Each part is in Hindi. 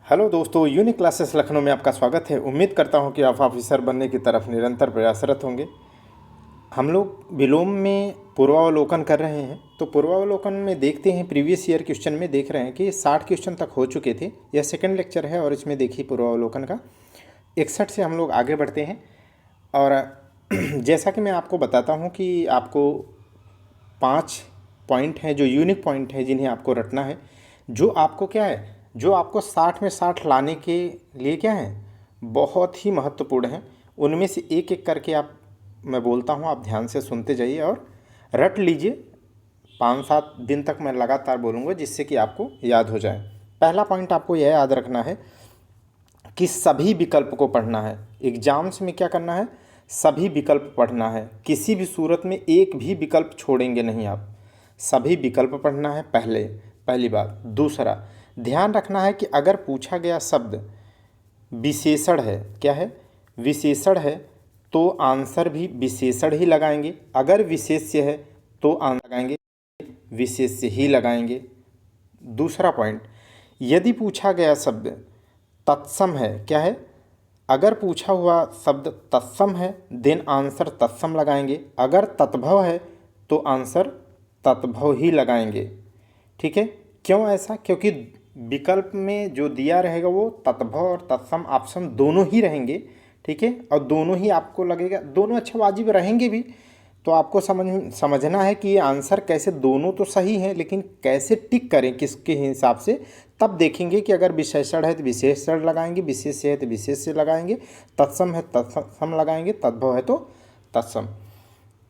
हेलो दोस्तों, यूनिक क्लासेस लखनऊ में आपका स्वागत है। उम्मीद करता हूं कि आप ऑफिसर बनने की तरफ निरंतर प्रयासरत होंगे। हम लोग विलोम में पूर्वावलोकन कर रहे हैं। तो पूर्वावलोकन में देखते हैं, प्रीवियस ईयर क्वेश्चन में देख रहे हैं कि 60 क्वेश्चन तक हो चुके थे। यह सेकंड लेक्चर है और इसमें देखिए पूर्वावलोकन का 61 से हम लोग आगे बढ़ते हैं। और जैसा कि मैं आपको बताता हूँ कि आपको 5 पॉइंट हैं जो यूनिक पॉइंट हैं जिन्हें आपको रटना है, जो आपको क्या है, जो आपको 60 में 60 लाने के लिए क्या है, बहुत ही महत्वपूर्ण है। उनमें से एक एक करके मैं बोलता हूँ, आप ध्यान से सुनते जाइए और रट लीजिए। 5-7 दिन तक मैं लगातार बोलूँगा जिससे कि आपको याद हो जाए। पहला पॉइंट आपको यह याद रखना है कि सभी विकल्प को पढ़ना है। एग्जाम्स में क्या करना है, सभी विकल्प पढ़ना है। किसी भी सूरत में एक भी विकल्प छोड़ेंगे नहीं आप, सभी विकल्प पढ़ना है। पहली बात। दूसरा, ध्यान रखना है कि अगर पूछा गया शब्द विशेषण है, क्या है, विशेषण है, तो आंसर भी विशेषण ही लगाएंगे। अगर विशेष्य है तो आंसर लगाएंगे विशेष्य ही लगाएंगे। दूसरा पॉइंट, यदि पूछा गया शब्द तत्सम है, क्या है, अगर पूछा हुआ शब्द तत्सम है देन आंसर तत्सम लगाएंगे। अगर तत्भव है तो आंसर तत्भव ही लगाएंगे। ठीक है, क्यों ऐसा? क्योंकि विकल्प में जो दिया रहेगा वो तत्भव और तत्सम ऑप्शन दोनों ही रहेंगे। ठीक है, और दोनों ही आपको लगेगा, दोनों अच्छा वाजिब रहेंगे भी। तो आपको समझना है कि ये आंसर कैसे, दोनों तो सही हैं लेकिन कैसे टिक करें, किसके हिसाब से, तब देखेंगे कि अगर विशेषण है तो विशेषण लगाएंगे, विशेष्य है तो विशेष्य लगाएंगे, तत्सम है तत्सम लगाएंगे, तद्भव है तो तत्सम।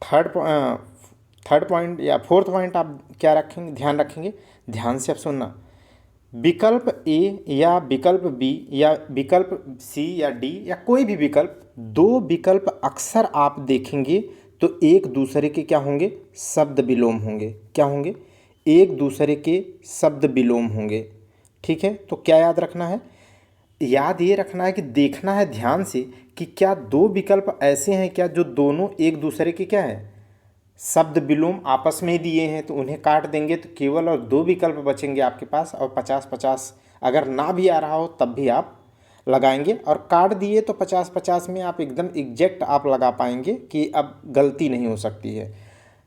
थर्ड पॉइंट या फोर्थ पॉइंट आप क्या रखेंगे, ध्यान रखेंगे, ध्यान से आप सुनना। विकल्प ए या विकल्प बी या विकल्प सी या डी या कोई भी विकल्प, दो विकल्प अक्सर आप देखेंगे तो एक दूसरे के क्या होंगे, शब्द विलोम होंगे। क्या होंगे? एक दूसरे के शब्द विलोम होंगे। ठीक है, तो क्या याद रखना है, याद ये रखना है कि देखना है ध्यान से कि क्या दो विकल्प ऐसे हैं क्या जो दोनों एक दूसरे के क्या है, शब्द विलोम आपस में ही दिए हैं, तो उन्हें काट देंगे तो केवल और दो विकल्प बचेंगे आपके पास। और 50-50 अगर ना भी आ रहा हो तब भी आप लगाएंगे, और काट दिए तो 50-50 में आप एकदम एग्जैक्ट आप लगा पाएंगे कि अब गलती नहीं हो सकती है।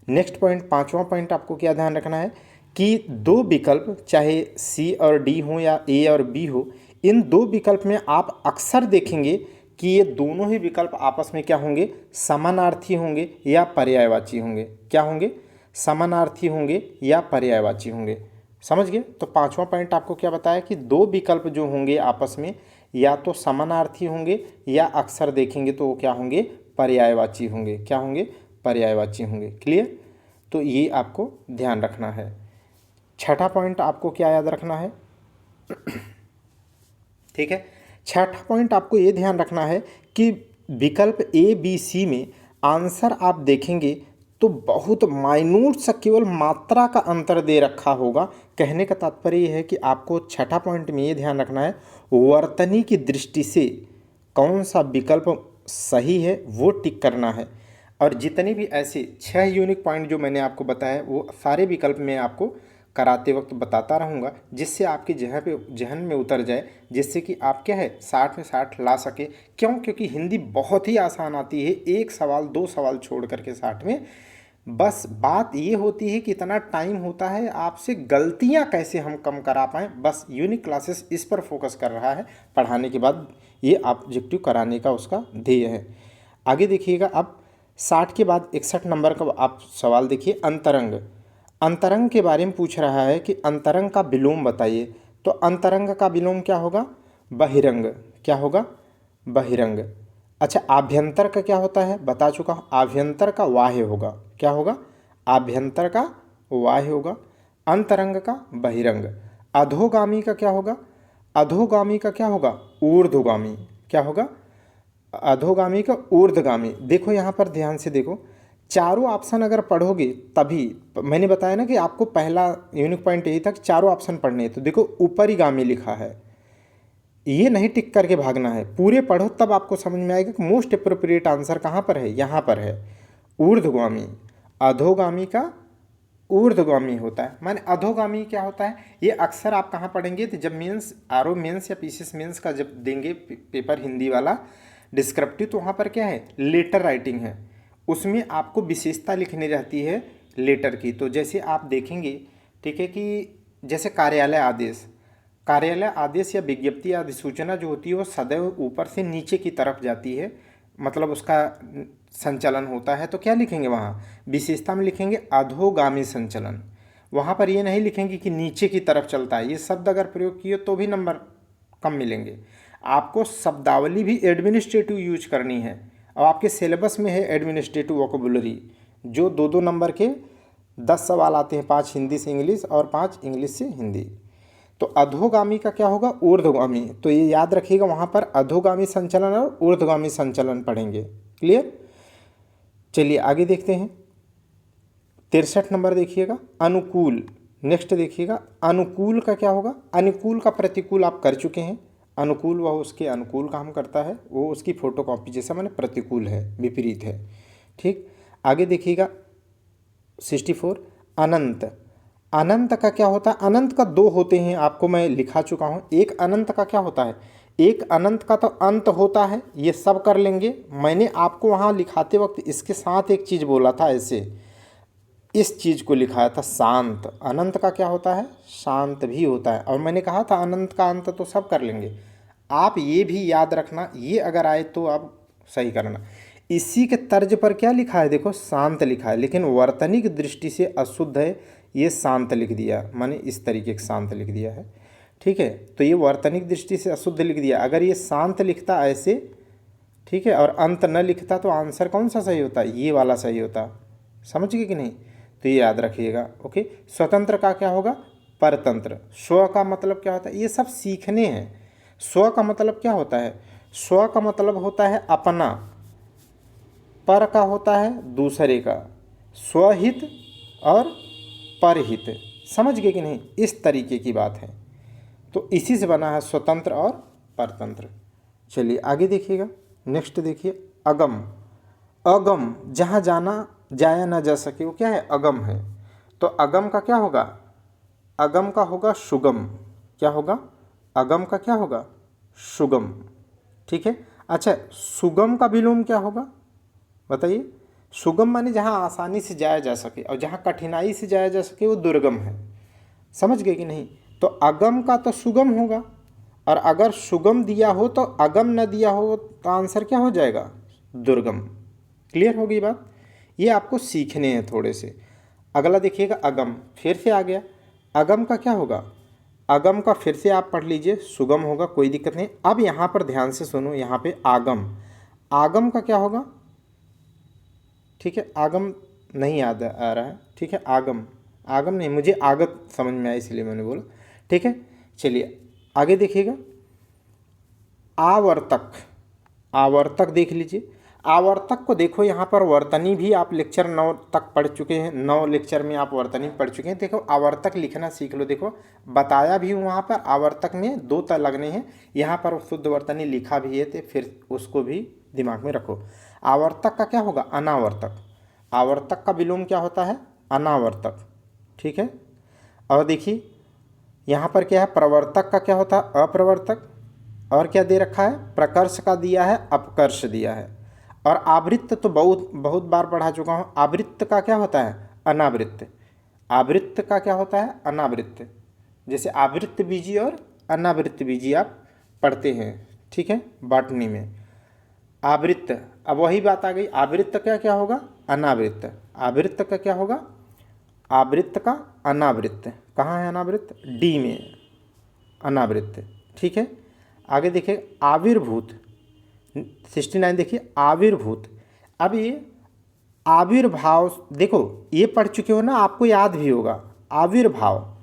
नेक्स्ट पॉइंट, पांचवा पॉइंट, आपको क्या ध्यान रखना है कि दो विकल्प चाहे सी और डी हो या ए और बी हो, इन दो विकल्प में आप अक्सर देखेंगे कि ये दोनों ही विकल्प आपस में क्या होंगे, समानार्थी होंगे या पर्यायवाची होंगे। क्या होंगे? समानार्थी होंगे या पर्यायवाची होंगे। समझ गए? तो पांचवा पॉइंट आपको क्या बताया कि दो विकल्प जो होंगे आपस में या तो समानार्थी होंगे या अक्सर देखेंगे तो वो क्या होंगे, पर्यायवाची होंगे। क्या होंगे? पर्यायवाची होंगे। क्लियर? तो ये आपको ध्यान रखना है। छठा पॉइंट आपको क्या याद रखना है? ठीक है, छठा पॉइंट आपको ये ध्यान रखना है कि विकल्प ए बी सी में आंसर आप देखेंगे तो बहुत माइन्यूट सा केवल मात्रा का अंतर दे रखा होगा। कहने का तात्पर्य ये है कि आपको छठा पॉइंट में ये ध्यान रखना है, वर्तनी की दृष्टि से कौन सा विकल्प सही है वो टिक करना है। और जितने भी ऐसे 6 यूनिक पॉइंट जो मैंने आपको बताया वो सारे विकल्प में आपको कराते वक्त बताता रहूँगा, जिससे आपके जहन में उतर जाए, जिससे कि आप क्या है 60 में 60 ला सके। क्यों? क्योंकि हिंदी बहुत ही आसान आती है, एक सवाल दो सवाल छोड़ करके 60 में। बस बात ये होती है कि इतना टाइम होता है, आपसे गलतियां कैसे हम कम करा पाएँ, बस यूनिक क्लासेस इस पर फोकस कर रहा है। पढ़ाने के बाद ये ऑब्जेक्टिव कराने का उसका ध्येय है। आगे देखिएगा, अब 60 के बाद 61 नंबर का आप सवाल देखिए, अंतरंग। अंतरंग के बारे में पूछ रहा है कि अंतरंग का विलोम बताइए। तो अंतरंग का विलोम क्या होगा? बहिरंग। क्या होगा? बहिरंग। अच्छा, आभ्यंतर का क्या होता है? बता चुका हूँ, आभ्यंतर का वाह्य होगा। क्या होगा? आभ्यंतर का वाह्य होगा। अंतरंग का बहिरंग। अधोगामी का क्या होगा? अधोगामी का क्या होगा? ऊर्ध्वगामी। क्या होगा? अधोगामी का ऊर्ध्वगामी। देखो यहाँ पर ध्यान से देखो, चारों ऑप्शन अगर पढ़ोगे तभी, मैंने बताया ना कि आपको पहला यूनिक पॉइंट यही था कि चारों ऑप्शन पढ़ने हैं। तो देखो ऊपरीगामी लिखा है, ये नहीं टिक करके भागना है, पूरे पढ़ो तब आपको समझ में आएगा कि मोस्ट अप्रोप्रिएट आंसर कहाँ पर है, यहाँ पर है ऊर्ध्वगामी। अधोगामी का ऊर्ध्वगामी होता है। माने अधोगामी क्या होता है, ये अक्सर आप कहाँ पढ़ेंगे, तो जब मेंस आरओ मेंस या पीसीएस मेंस का जब देंगे पेपर हिंदी वाला डिस्क्रिप्टिव, तो वहाँ पर क्या है, लेटर राइटिंग है, उसमें आपको विशेषता लिखनी रहती है लेटर की। तो जैसे आप देखेंगे, ठीक है, कि जैसे कार्यालय आदेश या विज्ञप्ति या अधिसूचना जो होती है वो सदैव ऊपर से नीचे की तरफ जाती है, मतलब उसका संचालन होता है। तो क्या लिखेंगे वहाँ, विशेषता में लिखेंगे अधोगामी संचलन। वहाँ पर ये नहीं लिखेंगे कि नीचे की तरफ चलता है। ये शब्द अगर प्रयोग किए तो भी नंबर कम मिलेंगे। आपको शब्दावली भी एडमिनिस्ट्रेटिव यूज करनी है, और आपके सिलेबस में है एडमिनिस्ट्रेटिव वोकेबुलरी, जो 2-2 नंबर के 10 सवाल आते हैं, 5 हिंदी से इंग्लिश और 5 इंग्लिश से हिंदी। तो अधोगामी का क्या होगा, ऊर्ध्वगामी। तो ये याद रखिएगा, वहाँ पर अधोगामी संचलन और ऊर्ध्वगामी संचलन पढ़ेंगे। क्लियर। चलिए आगे देखते हैं। 63 नंबर देखिएगा, अनुकूल। नेक्स्ट देखिएगा, अनुकूल का क्या होगा, अनुकूल का प्रतिकूल आप कर चुके हैं। अनुकूल वह उसके अनुकूल काम करता है, वो उसकी फोटोकॉपी जैसा, माने प्रतिकूल है, विपरीत है। ठीक, आगे देखिएगा 64, अनंत। अनंत का क्या होता है, अनंत का 2 होते हैं, आपको मैं लिखा चुका हूँ। एक अनंत का क्या होता है, एक अनंत का तो अंत होता है, ये सब कर लेंगे। मैंने आपको वहाँ लिखाते वक्त इसके साथ एक चीज़ बोला था, ऐसे इस चीज़ को लिखाया था, शांत। अनंत का क्या होता है, शांत भी होता है। और मैंने कहा था अनंत का अंत तो सब कर लेंगे। आप ये भी याद रखना, ये अगर आए तो आप सही करना। इसी के तर्ज पर क्या लिखा है, देखो शांत लिखा है, लेकिन वर्तनिक दृष्टि से अशुद्ध है, ये शांत लिख दिया, माने इस तरीके से शांत लिख दिया है। ठीक है, तो ये वर्तनिक दृष्टि से अशुद्ध लिख दिया। अगर ये शांत लिखता ऐसे, ठीक है, और अंत न लिखता, तो आंसर कौन सा सही होता, ये वाला सही होता। समझ गए कि नहीं, तो ये याद रखिएगा। ओके, स्वतंत्र का क्या होगा, परतंत्र। स्व का मतलब क्या होता है, ये सब सीखने हैं। स्व का मतलब क्या होता है, स्व का मतलब होता है अपना, पर का होता है दूसरे का, स्वहित और परहित। समझ गए कि नहीं, इस तरीके की बात है। तो इसी से बना है स्वतंत्र और परतंत्र। चलिए आगे देखिएगा। नेक्स्ट देखिए, अगम। अगम, जहाँ जाया ना जा सके, वो क्या है, अगम है। तो अगम का क्या होगा, अगम का होगा सुगम। क्या होगा, अगम का क्या होगा, सुगम। ठीक है, अच्छा, सुगम का विलोम क्या होगा, बताइए। सुगम माने जहाँ आसानी से जाया जा सके, और जहाँ कठिनाई से जाया जा सके वो दुर्गम है। समझ गए कि नहीं, तो अगम का तो सुगम होगा, और अगर सुगम दिया हो तो अगम न दिया हो तो आंसर क्या हो जाएगा, दुर्गम। क्लियर हो गई बात, ये आपको सीखने हैं थोड़े से। अगला देखिएगा, अगम, फिर से आ गया। अगम का क्या होगा, अगम का फिर से आप पढ़ लीजिए, सुगम होगा, कोई दिक्कत नहीं। अब यहाँ पर ध्यान से सुनो, यहाँ पे आगम। आगम का क्या होगा, ठीक है, आगम नहीं याद आ रहा है, ठीक है, आगम, आगम नहीं, मुझे आगत समझ में आया इसलिए मैंने बोला। ठीक है, चलिए आगे देखिएगा, आवर्तक। आवर्तक देख लीजिए। आवर्तक को देखो, यहाँ पर वर्तनी भी आप लेक्चर 9 तक पढ़ चुके हैं, 9 लेक्चर में आप वर्तनी पढ़ चुके हैं। देखो आवर्तक लिखना सीख लो। देखो बताया भी हूँ, वहाँ पर आवर्तक में 2 त लगने हैं, यहाँ पर शुद्ध वर्तनी लिखा भी है, तो फिर उसको भी दिमाग में रखो। आवर्तक का क्या होगा, अनावर्तक। आवर्तक का विलोम क्या होता है, अनावर्तक। ठीक है, और देखिए यहाँ पर क्या है, प्रवर्तक का क्या होता है, अप्रवर्तक। और क्या दे रखा है, प्रकर्ष का दिया है, अपकर्ष दिया है। और आवृत्त तो बहुत बहुत बार पढ़ा चुका हूँ। आवृत्त का क्या होता है, अनावृत्त। आवृत्त का क्या होता है, अनावृत्त। जैसे आवृत्त बीजी और अनावृत्त बीजी आप पढ़ते हैं, ठीक है, बॉटनी में। आवृत्त, अब वही बात आ गई, आवृत्त का क्या होगा, अनावृत्त। आवृत्त का क्या होगा, आवृत्त का अनावृत्त। कहाँ है अनावृत्त, डी में अनावृत्त। ठीक है, आगे देखिए, आविर्भूत। 69 देखिए, आविर्भूत। अब ये आविर्भाव, देखो ये पढ़ चुके हो ना, आपको याद भी होगा। आविर्भाव,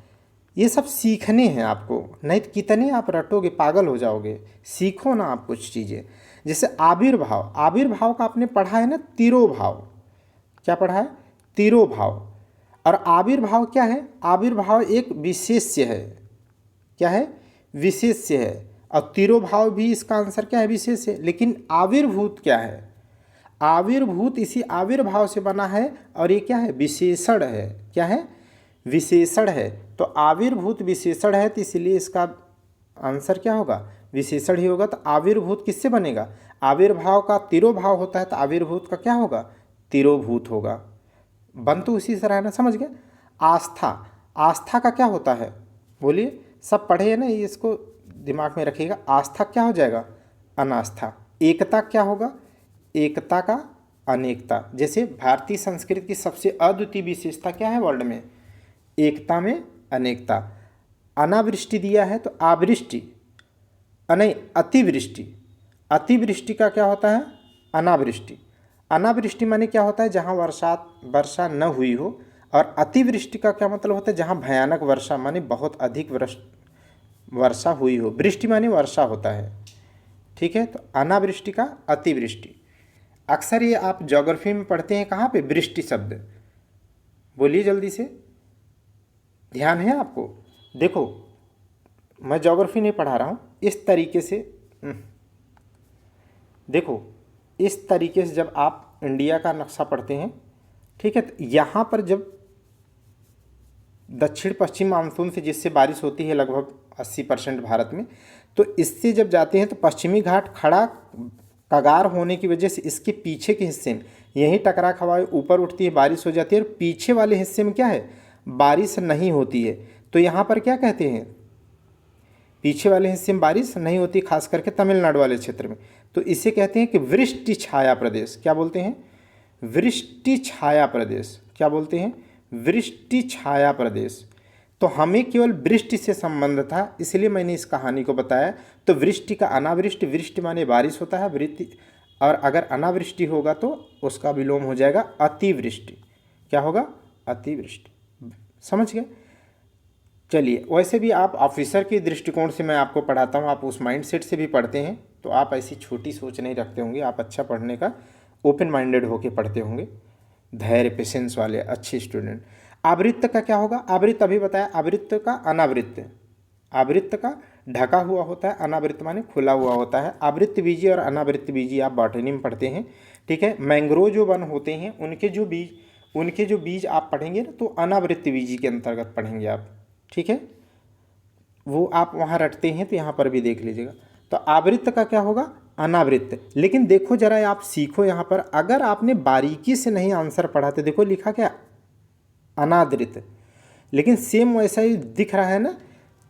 ये सब सीखने हैं आपको, नहीं तो कितने आप रटोगे, पागल हो जाओगे। सीखो ना आप कुछ चीज़ें। जैसे आविर्भाव, आविर्भाव का आपने पढ़ा है ना, तिरोभाव। क्या पढ़ा है, तिरोभाव। और आविर्भाव क्या है, आविर्भाव एक विशेष्य है। क्या है, विशेष्य है। और तिरोभाव भी इसका आंसर क्या है, विशेष है। लेकिन आविर्भूत क्या है, आविर्भूत इसी आविर्भाव से बना है, और ये क्या है, विशेषण है। क्या है, विशेषण है, तो आविर्भूत विशेषण है, तो इसलिए इसका आंसर क्या होगा, विशेषण ही होगा। तो आविर्भूत किससे बनेगा, आविर्भाव का तिरोभाव होता है, तो आविर्भूत का क्या होगा, तिरोभूत होगा। बन तो उसी से रहा है ना, समझ गए। आस्था, आस्था का क्या होता है, बोलिए, सब पढ़े हैं ना, ये इसको दिमाग में रखिएगा। आस्था क्या हो जाएगा, अनास्था। एकता क्या होगा, एकता का अनेकता। जैसे भारतीय संस्कृति की सबसे अद्वितीय विशेषता क्या है वर्ल्ड में, एकता में अनेकता। अनावृष्टि दिया है तो आवृष्टि, नहीं अतिवृष्टि, अतिवृष्टि का क्या होता है, अनावृष्टि। अनावृष्टि माने क्या होता है, जहाँ वर्षा न हुई हो। और अतिवृष्टि का क्या मतलब होता है, जहाँ भयानक वर्षा माने बहुत अधिक वर्षा हुई हो। वृष्टि माने वर्षा होता है, ठीक है। तो अनावृष्टि का अतिवृष्टि। अक्सर ये आप ज्योग्राफी में पढ़ते हैं, कहाँ पे, वृष्टि शब्द। बोलिए जल्दी से, ध्यान है आपको। देखो मैं ज्योग्राफी नहीं पढ़ा रहा हूँ, इस तरीके से देखो, इस तरीके से जब आप इंडिया का नक्शा पढ़ते हैं, ठीक है, तो यहाँ पर जब दक्षिण पश्चिम मानसून से जिससे बारिश होती है लगभग 80% भारत में, तो इससे जब जाते हैं तो पश्चिमी घाट खड़ा कगार होने की वजह से इसके पीछे के हिस्से में यही टकरा हवाएं ऊपर उठती है, बारिश हो जाती है, और पीछे वाले हिस्से में क्या है, बारिश नहीं होती है। तो यहाँ पर क्या कहते हैं, पीछे वाले हिस्से में बारिश नहीं होती, खास करके तमिलनाडु वाले क्षेत्र में, तो इसे कहते हैं कि वृष्टि छाया प्रदेश। क्या बोलते हैं, वृष्टि छाया प्रदेश। क्या बोलते हैं, वृष्टि छाया प्रदेश। तो हमें केवल वृष्टि से संबंध था, इसलिए मैंने इस कहानी को बताया। तो वृष्टि का अनावृष्टि, वृष्टि माने बारिश होता है, वृष्टि, और अगर अनावृष्टि होगा तो उसका विलोम हो जाएगा अतिवृष्टि। क्या होगा, अतिवृष्टि। समझ गए। चलिए, वैसे भी आप ऑफिसर के दृष्टिकोण से मैं आपको पढ़ाता हूँ, आप उस माइंडसेट से भी पढ़ते हैं, तो आप ऐसी छोटी सोच नहीं रखते होंगे, आप अच्छा पढ़ने का ओपन माइंडेड होके पढ़ते होंगे, धैर्य पेशेंस वाले अच्छे स्टूडेंट। आवृत्त का क्या होगा, आवृत्त अभी बताया, आवृत्त का अनावृत्त, आवृत्त का ढका हुआ होता है, अनावृत्त माने खुला हुआ होता है। आवृत्त बीजी और अनावृत्त बीजी आप बॉटनी में पढ़ते हैं, ठीक है। मैंग्रोव जो वन होते हैं उनके जो बीज आप पढ़ेंगे ना, तो अनावृत्त बीजी के अंतर्गत पढ़ेंगे आप, ठीक है। वो आप वहाँ रटते हैं, तो यहाँ पर भी देख लीजिएगा। तो आवृत्त का क्या होगा, अनावृत्त। लेकिन देखो जरा, आप सीखो यहाँ पर, अगर आपने बारीकी से नहीं आंसर पढ़ा तो देखो लिखा क्या, अनादृत, लेकिन सेम वैसा ही दिख रहा है ना।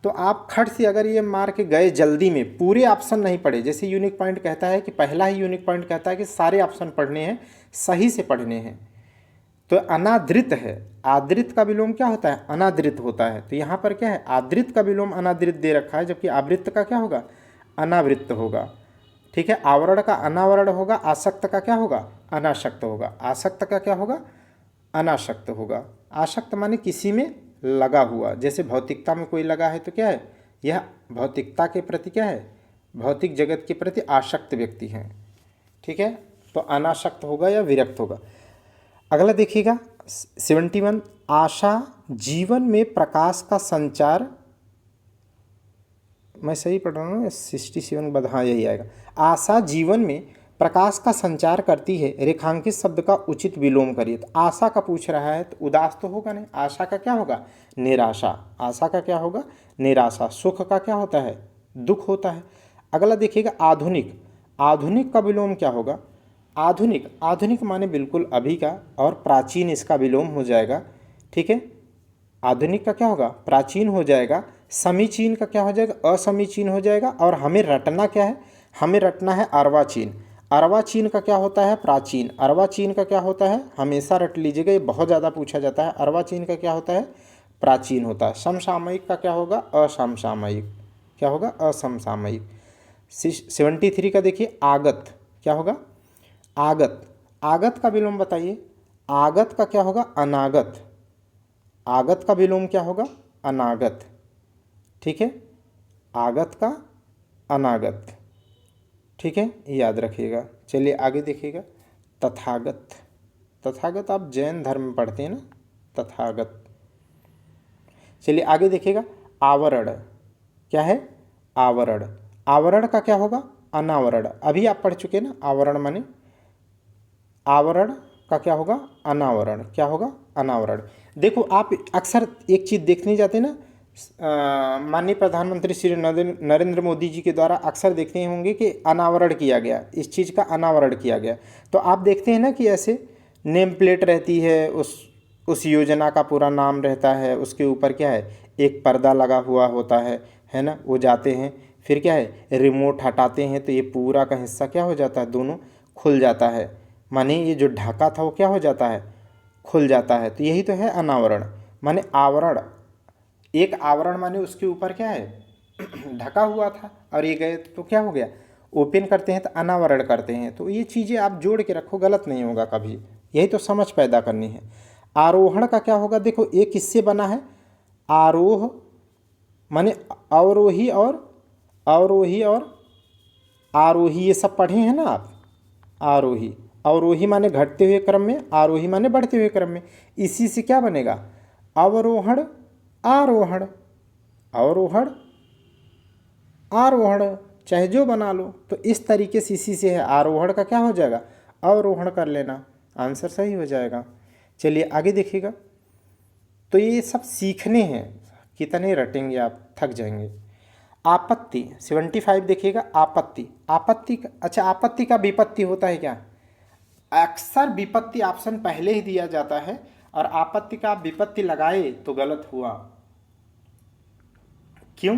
तो आप खट से अगर ये मार के गए जल्दी में, पूरे ऑप्शन नहीं पढ़े, जैसे यूनिक पॉइंट कहता है कि पहला ही यूनिक पॉइंट कहता है कि सारे ऑप्शन पढ़ने हैं, सही से पढ़ने हैं। तो अनादृत है, आदृत का विलोम क्या होता है, अनादृत होता है। तो यहाँ पर क्या है, आदृत का विलोम अनादृत दे रखा है, जबकि आवृत्त का क्या होगा, अनावृत्त होगा, ठीक है। आवरण का अनावरण होगा, आसक्त का क्या होगा, अनासक्त होगा, आसक्त का क्या होगा, अनासक्त होगा। आसक्त माने किसी में लगा हुआ, जैसे भौतिकता में कोई लगा है तो क्या है, यह भौतिकता के प्रति क्या है, भौतिक जगत के प्रति आसक्त व्यक्ति हैं, ठीक है। तो अनासक्त होगा या विरक्त होगा। अगला देखिएगा 71, आशा जीवन में प्रकाश का संचार, मैं सही पढ़ रहा हूँ, 67 बाद हाँ यही आएगा। आशा जीवन में प्रकाश का संचार करती है, रेखांकित शब्द का उचित विलोम करिए। तो आशा का पूछ रहा है, तो उदास तो होगा नहीं, आशा का क्या होगा, निराशा। आशा का क्या होगा, निराशा। सुख का क्या होता है, दुख होता है। अगला देखिएगा आधुनिक, आधुनिक का विलोम क्या होगा, आधुनिक, आधुनिक माने बिल्कुल अभी का, और प्राचीन इसका विलोम हो जाएगा, ठीक है। आधुनिक का क्या होगा, प्राचीन हो जाएगा। समीचीन का क्या हो जाएगा, असमीचीन हो जाएगा। और हमें रटना क्या है, हमें रटना है अर्वाचीन। अर्वाचीन का क्या होता है, प्राचीन। अर्वाचीन का क्या होता है, हमेशा रट लीजिएगा, ये बहुत ज़्यादा पूछा जाता है। अर्वाचीन का क्या होता है, प्राचीन होता है। समसामयिक का क्या होगा, असमसामयिक। क्या होगा, असमसामयिक। 73 का देखिए आगत, क्या होगा, आगत। आगत का विलोम बताइए, आगत का क्या होगा, अनागत। आगत का विलोम क्या होगा, अनागत, ठीक है। आगत का अनागत, ठीक है, याद रखिएगा। चलिए आगे देखिएगा तथागत। तथागत आप जैन धर्म में पढ़ते हैं ना, तथागत। चलिए आगे देखिएगा आवरण, क्या है, आवरण। आवरण का क्या होगा, अनावरण। अभी आप पढ़ चुके ना, आवरण माने, आवरण का क्या होगा, अनावरण। क्या होगा, अनावरण। देखो आप अक्सर एक चीज़ देखने जाते हैं ना, माननीय प्रधानमंत्री श्री नरेंद्र मोदी जी के द्वारा अक्सर देखते होंगे कि अनावरण किया गया, इस चीज़ का अनावरण किया गया। तो आप देखते हैं ना कि ऐसे नेम प्लेट रहती है, उस योजना का पूरा नाम रहता है, उसके ऊपर क्या है, एक पर्दा लगा हुआ होता है ना। वो जाते हैं, फिर क्या है, रिमोट हटाते हैं तो ये पूरा का हिस्सा क्या हो जाता है, दोनों खुल जाता है। माने ये जो ढाका था वो क्या हो जाता है, खुल जाता है। तो यही तो है अनावरण, माने आवरण। एक आवरण माने उसके ऊपर क्या है, ढका हुआ था, और ये गए तो क्या हो गया, ओपन करते हैं तो अनावरण करते हैं। तो ये चीज़ें आप जोड़ के रखो, गलत नहीं होगा कभी। यही तो समझ पैदा करनी है। आरोहण का क्या होगा, देखो एक किससे बना है, आरोह माने अवरोही और अवरोही और आरोही, ये सब पढ़े हैं ना आप। आरोही, अवरोही माने घटते हुए क्रम में, आरोही माने बढ़ते हुए क्रम में। इसी से क्या बनेगा, अवरोहण आरोहण, अवरोहण आरोहण, चाहे जो बना लो। तो इस तरीके से इसी से है, आरोहण का क्या हो जाएगा, अवरोहण कर लेना, आंसर सही हो जाएगा। चलिए आगे देखिएगा। तो ये सब सीखने हैं, कितने रटेंगे आप, थक जाएंगे। आपत्ति 75 देखिएगा। आपत्ति, अच्छा आपत्ति का विपत्ति होता है क्या, अक्सर विपत्ति ऑप्शन पहले ही दिया जाता है, और आपत्ति का विपत्ति लगाए तो गलत हुआ। क्यों,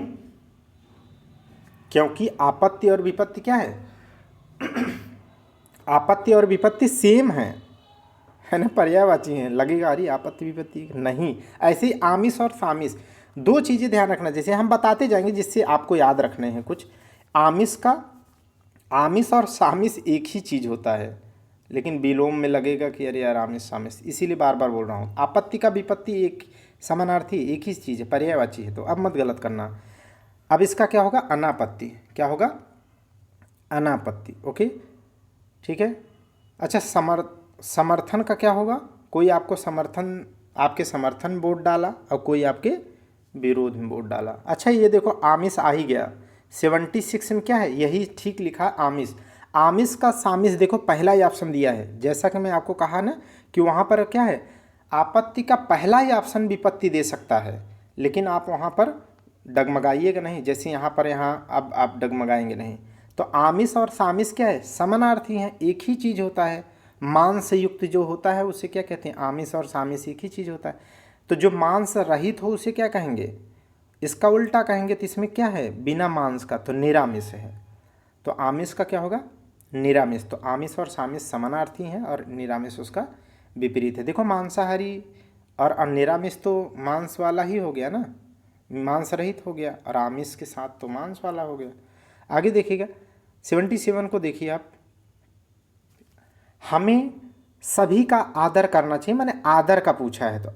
क्योंकि आपत्ति और विपत्ति क्या है, आपत्ति और विपत्ति सेम है ना, पर्यायवाची हैं। लगेगा अरे आपत्ति विपत्ति, नहीं। ऐसे ही आमिष और सामिष, दो चीज़ें ध्यान रखना, जैसे हम बताते जाएंगे जिससे आपको याद रखने हैं कुछ। आमिष और सामिष एक ही चीज़ होता है, लेकिन विलोम में लगेगा कि अरे यार आमिष सामिष, इसीलिए बार बार बोल रहा हूँ। आपत्ति का विपत्ति एक समानार्थी एक ही चीज़ है, पर्यायवाची है, तो अब मत गलत करना। अब इसका क्या होगा, अनापत्ति, क्या होगा, अनापत्ति। ओके ठीक है। अच्छा समर्थन का क्या होगा, कोई आपको समर्थन, आपके समर्थन वोट डाला और कोई आपके विरोध में वोट डाला। अच्छा ये देखो आमिष आ ही गया, 76 में क्या है, यही ठीक लिखा आमिष। आमिष का सामिष देखो पहला ही ऑप्शन दिया है, जैसा कि मैं आपको कहा ना कि वहाँ पर क्या है, आपत्ति का पहला ही ऑप्शन विपत्ति दे सकता है, लेकिन आप वहाँ पर डगमगाइएगा नहीं, जैसे यहाँ पर, यहाँ अब आप डगमगाएंगे नहीं। तो आमिष और सामिष क्या है, समानार्थी हैं, एक ही चीज़ होता है। मांस युक्त जो होता है उसे क्या कहते हैं, आमिष और सामिष एक ही चीज़ होता है। तो जो मांस रहित हो उसे क्या कहेंगे, इसका उल्टा कहेंगे। तो इसमें क्या है, बिना मांस का, तो निरामिष है। तो आमिष का क्या होगा, निरामिष। तो आमिष और सामिष समानार्थी हैं और निरामिष उसका विपरीत है। देखो मांसाहारी और निरामिष तो मांस वाला ही हो गया ना, मांस रहित हो गया, और आमिष के साथ तो मांस वाला हो गया। आगे देखिएगा 77 को देखिए आप। हमें सभी का आदर करना चाहिए, मैंने आदर का पूछा है, तो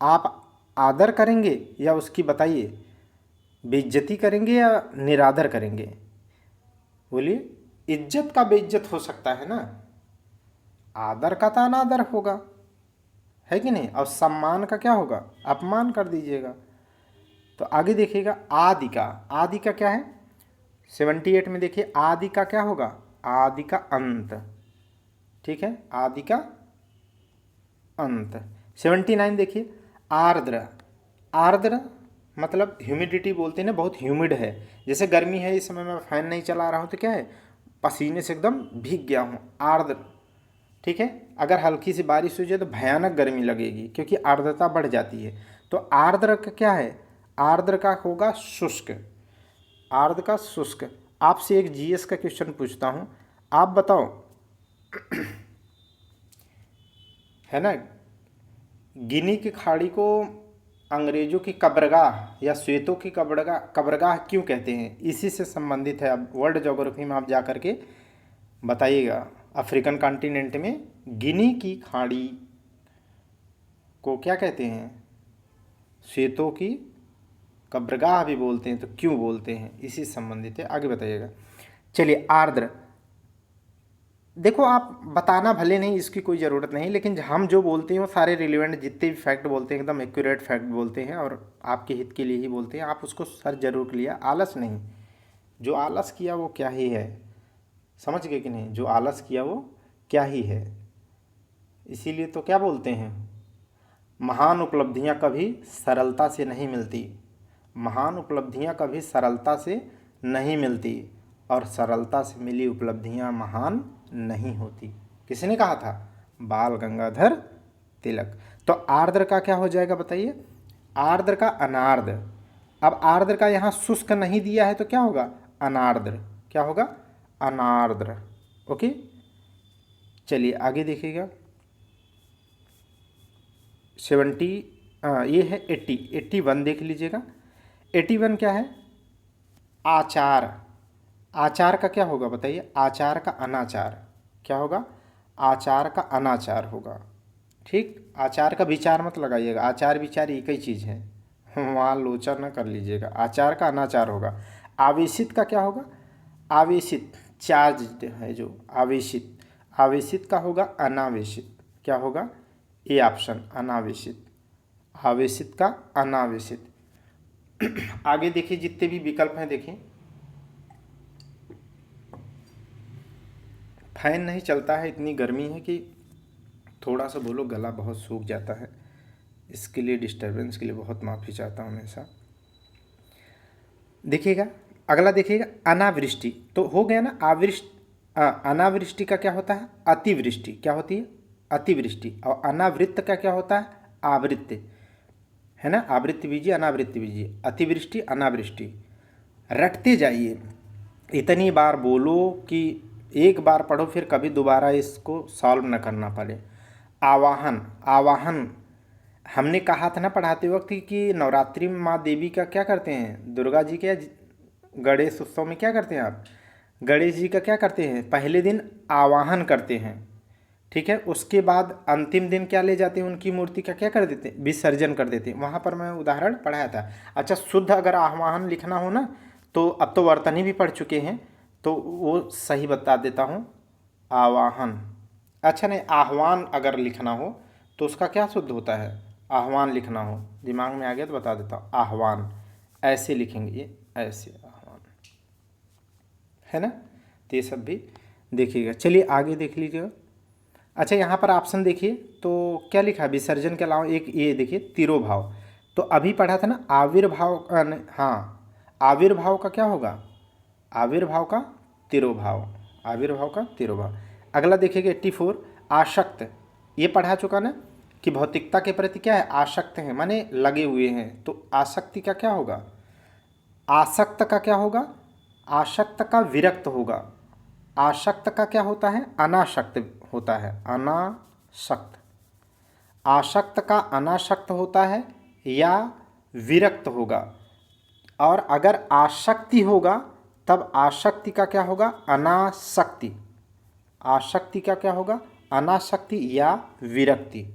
आप आदर करेंगे या उसकी बताइए, बेइज्जती करेंगे या निरादर करेंगे, बोलिए। इज्जत का बेइज्जत हो सकता है ना, आदर का तो अनादर होगा, है कि नहीं, और सम्मान का क्या होगा, अपमान कर दीजिएगा। तो आगे देखिएगा आदि का क्या है, 78 में देखिए आदि का क्या होगा, आदि का अंत, ठीक है, आदि का अंत। 79 देखिए आर्द्र मतलब ह्यूमिडिटी बोलते हैं ना, बहुत ह्यूमिड है। जैसे गर्मी है, इस समय मैं फैन नहीं चला रहा हूँ तो क्या है, पसीने से एकदम भीग गया हूँ, आर्द्र, ठीक है। अगर हल्की सी बारिश हो जाए तो भयानक गर्मी लगेगी, क्योंकि आर्द्रता बढ़ जाती है। तो आर्द्र का क्या है, आर्द्र का होगा शुष्क, आर्द्र का शुष्क। आपसे एक जीएस का क्वेश्चन पूछता हूँ, आप बताओ है ना, गिनी की खाड़ी को अंग्रेजों की कब्रगाह या श्वेतों की कब्रगाह क्यों कहते हैं, इसी से संबंधित है। अब वर्ल्ड ज्योग्राफी में आप जा कर के बताइएगा, अफ्रीकन कॉन्टिनेंट में गिनी की खाड़ी को क्या कहते हैं, श्वेतों की कब्रगाह भी बोलते हैं, तो क्यों बोलते हैं, इसी से संबंधित है, आगे बताइएगा। चलिए आर्द्र, देखो आप बताना भले नहीं, इसकी कोई ज़रूरत नहीं, लेकिन हम जो बोलते हैं वो सारे रिलेवेंट जितने भी फैक्ट बोलते हैं एकदम एक्यूरेट फैक्ट बोलते हैं, और आपके हित के लिए ही बोलते हैं। आप उसको सर जरूर लिया, आलस नहीं। जो आलस किया वो क्या ही है, समझ गए कि नहीं, जो आलस किया वो क्या ही है। इसीलिए तो क्या बोलते हैं, महान उपलब्धियां कभी सरलता से नहीं मिलती, महान उपलब्धियां कभी सरलता से नहीं मिलती, और सरलता से मिली उपलब्धियां महान नहीं होती। किसने कहा था? बाल गंगाधर तिलक। तो आर्द्र का क्या हो जाएगा बताइए? आर्द्र का अनार्द्र। अब आर्द्र का यहाँ शुष्क नहीं दिया है तो क्या होगा? अनार्द्र। क्या होगा? अनार्द्र। ओके, चलिए आगे देखिएगा। 70 ये है 80, 81 देख लीजिएगा। 81 क्या है? आचार। आचार का क्या होगा बताइए? आचार का अनाचार। क्या होगा? आचार का अनाचार होगा। ठीक, आचार का विचार मत लगाइएगा, आचार विचार एक ही चीज़ है, वहाँ लोचा न कर लीजिएगा। आचार का अनाचार होगा। आवेशित का क्या होगा? आवेशित, चार्ज है जो आवेशित, आवेशित का होगा अनावेशित। क्या होगा? ए ऑप्शन, अनावेशित। आवेशित का अनावेशित। आगे देखिए जितने भी विकल्प हैं देखिए। फैन नहीं चलता है, इतनी गर्मी है कि थोड़ा सा बोलो गला बहुत सूख जाता है, इसके लिए डिस्टरबेंस के लिए बहुत माफ़ी चाहता हूँ हमेशा। देखिएगा अगला, देखिएगा अनावृष्टि। तो हो गया ना अनावृष्टि का क्या होता है? अतिवृष्टि। क्या होती है? अतिवृष्टि। और अनावृत्त का क्या होता है? आवृत्ति, है ना? आवृत्ति बीजिए, अनावृत्ति बीजिए। अतिवृष्टि, अनावृष्टि। रटते जाइए, इतनी बार बोलो कि एक बार पढ़ो फिर कभी दोबारा इसको सॉल्व न करना पड़े। आवाहन। आवाहन हमने कहा था ना पढ़ाते वक्त कि नवरात्रि में माँ देवी का क्या करते हैं? दुर्गा जी के गणेश उत्सव में क्या करते हैं आप? गणेश जी का क्या करते हैं? पहले दिन आवाहन करते हैं, ठीक है। उसके बाद अंतिम दिन क्या ले जाते हैं? उनकी मूर्ति का क्या कर देते हैं? विसर्जन कर देते हैं। वहाँ पर मैं उदाहरण पढ़ाया था। अच्छा, शुद्ध अगर आह्वान लिखना हो ना, तो अब तो वर्तनी भी पढ़ चुके हैं, तो वो सही बता देता हूँ। आवाहन, अच्छा नहीं, आह्वान अगर लिखना हो तो उसका क्या शुद्ध होता है? आह्वान लिखना हो, दिमाग में आ गया तो बता देता हूँ। आह्वान ऐसे लिखेंगे, ये ऐसे आह्वान, है ना? तो ये सब भी देखिएगा। चलिए आगे देख लीजिएगा। अच्छा, यहाँ पर ऑप्शन देखिए तो क्या लिखा है? विसर्जन के अलावा एक ये देखिए तिरोभाव। तो अभी पढ़ा था ना आविर्भाव, हाँ, आविर्भाव का क्या होगा? आविर्भाव का तिरोभाव, आविर्भाव का तिरोभाव। अगला देखिएगा 84 आसक्त। ये पढ़ा चुका ना कि भौतिकता के प्रति क्या है? आसक्त हैं, माने लगे हुए हैं। तो आसक्ति का क्या होगा? आसक्त का क्या होगा? आसक्त का विरक्त होगा। आसक्त का क्या होता है? अनासक्त होता है, अनासक्त। आसक्त का अनासक्त होता है या विरक्त होगा। और अगर आसक्ति होगा तब आसक्ति का क्या होगा? अनासक्ति। आसक्ति का क्या होगा? अनासक्ति या विरक्ति।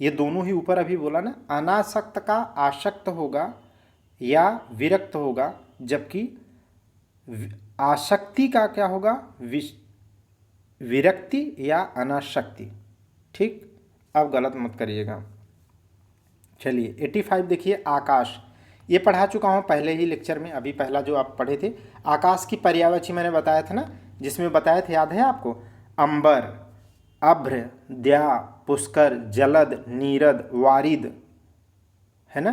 ये दोनों ही ऊपर अभी बोला ना, अनासक्त का आसक्त होगा या विरक्त होगा, जबकि आसक्ति का क्या होगा? विरक्ति या अनासक्ति। ठीक, अब गलत मत करिएगा। चलिए 85 देखिए आकाश। ये पढ़ा चुका हूँ पहले ही लेक्चर में, अभी पहला जो आप पढ़े थे। आकाश की पर्यायवाची मैंने बताया था ना, जिसमें बताया था, याद है आपको? अंबर, अभ्र, द्या, पुष्कर, जलद, नीरद, वारिद, है ना?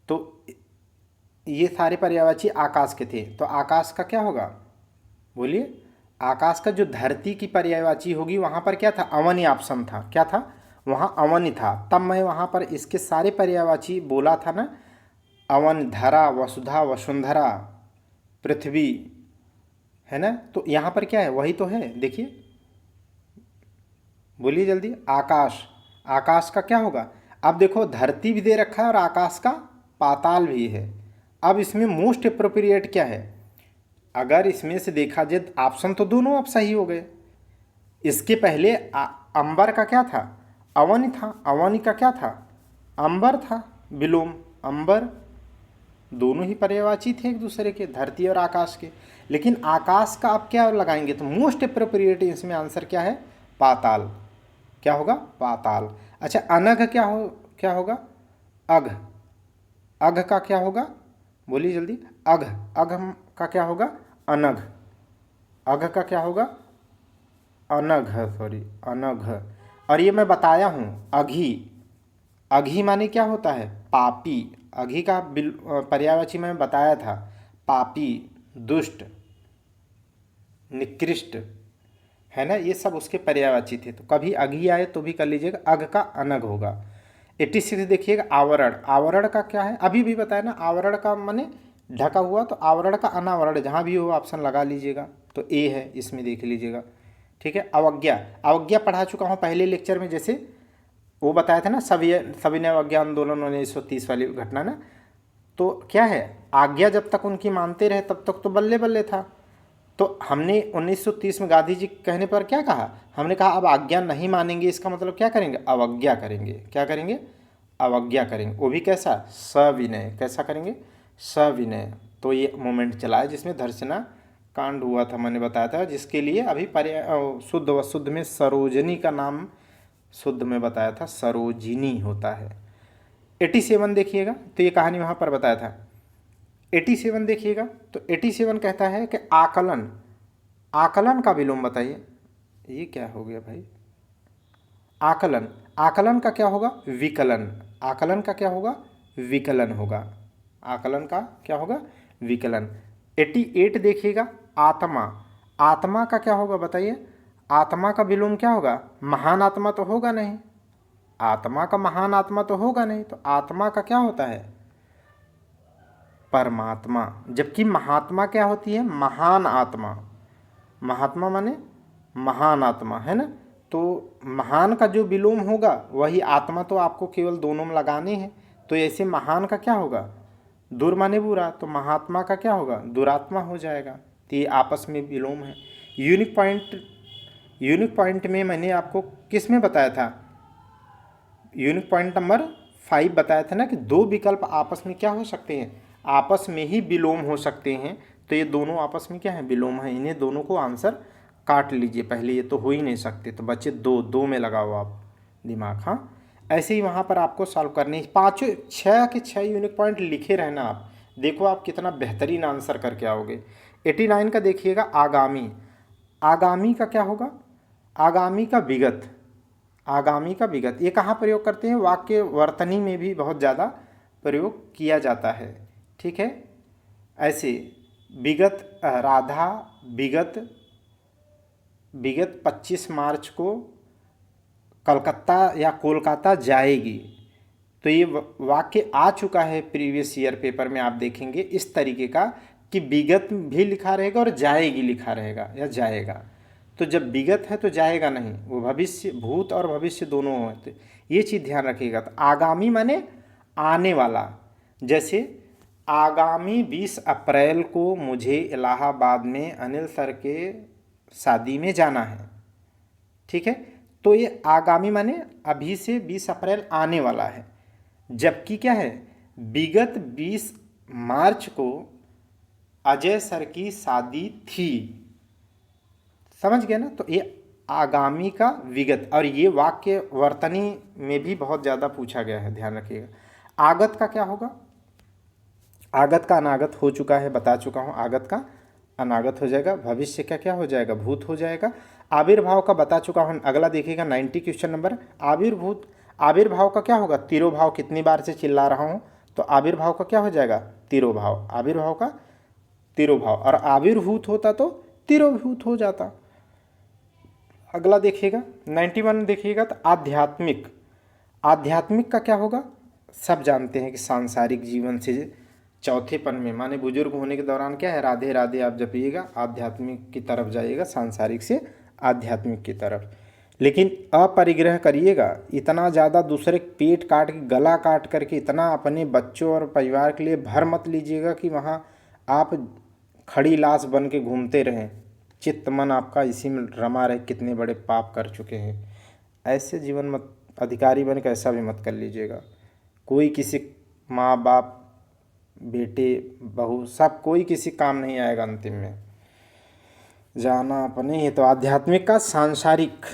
तो ये सारे पर्यायवाची आकाश के थे। तो आकाश का क्या होगा? बोलिए। आकाश का जो धरती की पर्यायवाची होगी वहाँ पर क्या था? अवनी ऑप्शन था। क्या था? वहाँ अवनी था। तब मैं वहाँ पर इसके सारे पर्यायवाची बोला था ना, अवन, धरा, वसुधा, वसुंधरा, पृथ्वी, है ना? तो यहाँ पर क्या है? वही तो है, देखिए, बोलिए जल्दी। आकाश, आकाश का क्या होगा? अब देखो धरती भी दे रखा है और आकाश का पाताल भी है। अब इसमें मोस्ट अप्रोप्रिएट क्या है? अगर इसमें से देखा जाए ऑप्शन तो दोनों अब सही हो गए। इसके पहले अंबर का क्या था? अवनी था। अवनी का क्या था? अंबर था, विलोम। अंबर, दोनों ही पर्यायवाची थे एक दूसरे के, धरती और आकाश के। लेकिन आकाश का आप क्या लगाएंगे? तो मोस्ट अप्रोप्रिएट इसमें आंसर क्या है? पाताल। क्या होगा? पाताल। अच्छा, अनघ क्या होगा? अघ। अघ का क्या होगा? बोलिए जल्दी। अघ, अघ का क्या होगा? अनघ। अघ का क्या होगा? अनघ, सॉरी, अनघ। और ये मैं बताया हूँ, अघी, अघी माने क्या होता है? पापी। अघी का पर्यायवाची मैंने बताया था, पापी, दुष्ट, निकृष्ट, है ना, ये सब उसके पर्यायवाची थे। तो कभी अघी आए तो भी कर लीजिएगा, अघ का अनग होगा। 86 देखिएगा, आवरण। आवरण का क्या है? अभी भी बताया ना, आवरण का माने ढका हुआ, तो आवरण का अनावरण, जहाँ भी हो ऑप्शन लगा लीजिएगा। तो ए है, इसमें देख लीजिएगा। ठीक है। अवज्ञा, अवज्ञा पढ़ा चुका हूँ पहले लेक्चर में, जैसे वो बताया था ना, सविनय अवज्ञा आंदोलन 1930 वाली घटना ना। तो क्या है, आज्ञा जब तक उनकी मानते रहे तब तक तो बल्ले बल्ले था। तो हमने 1930 में गांधी जी कहने पर क्या कहा? हमने कहा अब आज्ञा नहीं मानेंगे, इसका मतलब क्या करेंगे? अवज्ञा करेंगे। क्या करेंगे? अवज्ञा करेंगे। वो भी कैसा? सविनय। कैसा करेंगे? सविनय। तो ये मूवमेंट चला है जिसमें धर्षणा कांड हुआ था, मैंने बताया था, जिसके लिए अभी शुद्ध व शुद्ध में सरोजनी का नाम शुद्ध में बताया था, सरोजिनी होता है। 87 देखिएगा, तो ये कहानी वहाँ पर बताया था। 87 देखिएगा, तो 87 कहता है कि आकलन, आकलन का विलोम बताइए। ये क्या हो गया भाई? आकलन, आकलन का क्या होगा? विकलन। आकलन का क्या होगा? विकलन होगा। आकलन का क्या होगा? विकलन। 88 देखिएगा, आत्मा। आत्मा का क्या होगा बताइए? आत्मा का विलोम क्या होगा? महान आत्मा तो होगा नहीं, आत्मा का महान आत्मा तो होगा नहीं, तो आत्मा का क्या होता है? परमात्मा। जबकि महात्मा क्या होती है? महान आत्मा। महात्मा माने महान आत्मा, है ना। तो महान का जो विलोम होगा वही आत्मा, तो आपको केवल दोनों में लगाने हैं। तो ऐसे महान का क्या होगा? दुर माने बुरा, तो महात्मा का क्या होगा? दुरात्मा हो जाएगा। तो ये आपस में विलोम है। यूनिक पॉइंट, यूनिक पॉइंट में मैंने आपको किस में बताया था? यूनिक पॉइंट नंबर 5 बताया था ना, कि दो विकल्प आपस में क्या हो सकते हैं? आपस में ही विलोम हो सकते हैं। तो ये दोनों आपस में क्या है? विलोम है। इन्हें दोनों को आंसर काट लीजिए पहले, ये तो हो ही नहीं सकते। तो बच्चे दो दो में लगाओ आप दिमाग। हाँ, ऐसे ही वहाँ पर आपको सॉल्व करने, पाँचों 6 के 6 यूनिक पॉइंट लिखे रहना आप। देखो आप कितना बेहतरीन आंसर करके आओगे। 89 का देखिएगा, आगामी। आगामी का क्या होगा? आगामी का विगत। आगामी का विगत, ये कहाँ प्रयोग करते हैं? वाक्य वर्तनी में भी बहुत ज़्यादा प्रयोग किया जाता है। ठीक है। ऐसे विगत, राधा विगत, विगत 25 मार्च को कलकत्ता या कोलकाता जाएगी। तो ये वाक्य आ चुका है प्रीवियस ईयर पेपर में, आप देखेंगे इस तरीके का, कि विगत भी लिखा रहेगा और जाएगी लिखा रहेगा या जाएगा। तो जब विगत है तो जाएगा नहीं, वो भविष्य, भूत और भविष्य दोनों होते, ये चीज़ ध्यान रखिएगा। तो आगामी माने आने वाला। जैसे आगामी 20 अप्रैल को मुझे इलाहाबाद में अनिल सर के शादी में जाना है। ठीक है। तो ये आगामी माने अभी से 20 अप्रैल आने वाला है। जबकि क्या है? विगत 20 मार्च को अजय सर की शादी थी। समझ गए ना। तो ये आगामी का विगत, और ये वाक्य वर्तनी में भी बहुत ज़्यादा पूछा गया है, ध्यान रखिएगा। आगत का क्या होगा? आगत का अनागत हो चुका है, बता चुका हूँ। आगत का अनागत हो जाएगा। भविष्य का क्या हो जाएगा? भूत हो जाएगा। आविर्भाव का बता चुका हूँ। अगला देखिएगा 90 क्वेश्चन नंबर, आविर्भूत। आविर्भाव का क्या होगा? तिरोभाव। कितनी बार से चिल्ला रहा हूँ, तो आविर्भाव का क्या हो जाएगा? तिरोभाव। आविर्भाव का तिरोभाव, और आविर्भूत होता तो तिरोभूत हो जाता। अगला देखिएगा 91 देखिएगा, तो आध्यात्मिक। आध्यात्मिक का क्या होगा? सब जानते हैं कि सांसारिक जीवन से चौथेपन में, माने बुजुर्ग होने के दौरान क्या है? राधे राधे आप जपिएगा, आध्यात्मिक की तरफ जाइएगा, सांसारिक से आध्यात्मिक की तरफ। लेकिन अपरिग्रह करिएगा, इतना ज़्यादा दूसरे पेट काट के, गला काट करके इतना अपने बच्चों और परिवार के लिए भर मत लीजिएगा कि वहाँ आप खड़ी लाश बन के घूमते रहें, चित्त मन आपका इसी में रमा रहे, कितने बड़े पाप कर चुके हैं। ऐसे जीवन मत, अधिकारी बन के ऐसा भी मत कर लीजिएगा। कोई किसी माँ बाप, बेटे, बहू, सब कोई किसी काम नहीं आएगा, अंतिम में जाना अपने ही। तो आध्यात्मिक का सांसारिक,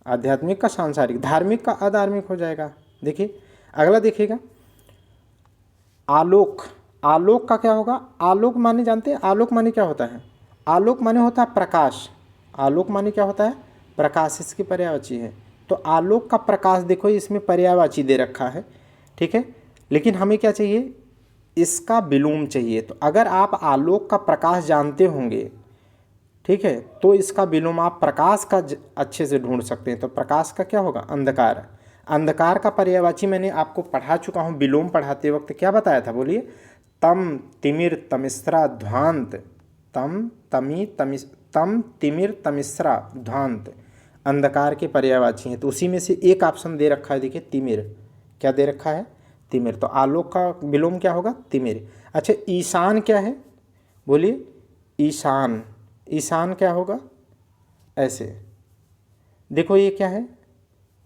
आध्यात्मिक का सांसारिक, धार्मिक का अधार्मिक हो जाएगा। देखिए अगला देखिएगा, आलोक। आलोक का क्या होगा? आलोक माने जानते हैं? आलोक माने क्या होता है? आलोक माने होता है प्रकाश। आलोक माने क्या होता है? प्रकाश, इसकी पर्यायवाची है। तो आलोक का प्रकाश देखो, इसमें पर्यायवाची दे रखा है, ठीक है। लेकिन हमें क्या चाहिए, इसका विलोम चाहिए। तो अगर आप आलोक का प्रकाश जानते होंगे, ठीक है, तो इसका विलोम आप प्रकाश का अच्छे से ढूंढ सकते हैं। तो प्रकाश का क्या होगा, अंधकार। अंधकार का पर्यायवाची मैंने आपको पढ़ा चुका हूँ, विलोम पढ़ाते वक्त क्या बताया था, बोलिए। तम तिमिर तमिस्रा ध्वांत, तम तमी तमिस तम तिमिर तमिस्रा ध्वांत अंधकार के पर्यायवाची हैं। तो उसी में से एक ऑप्शन दे रखा है, देखिए तिमिर। क्या दे रखा है, तिमिर। तो आलोक का विलोम क्या होगा, तिमिर। अच्छा, ईशान क्या है, बोलिए। ईशान, ईशान क्या होगा, ऐसे देखो, ये क्या है,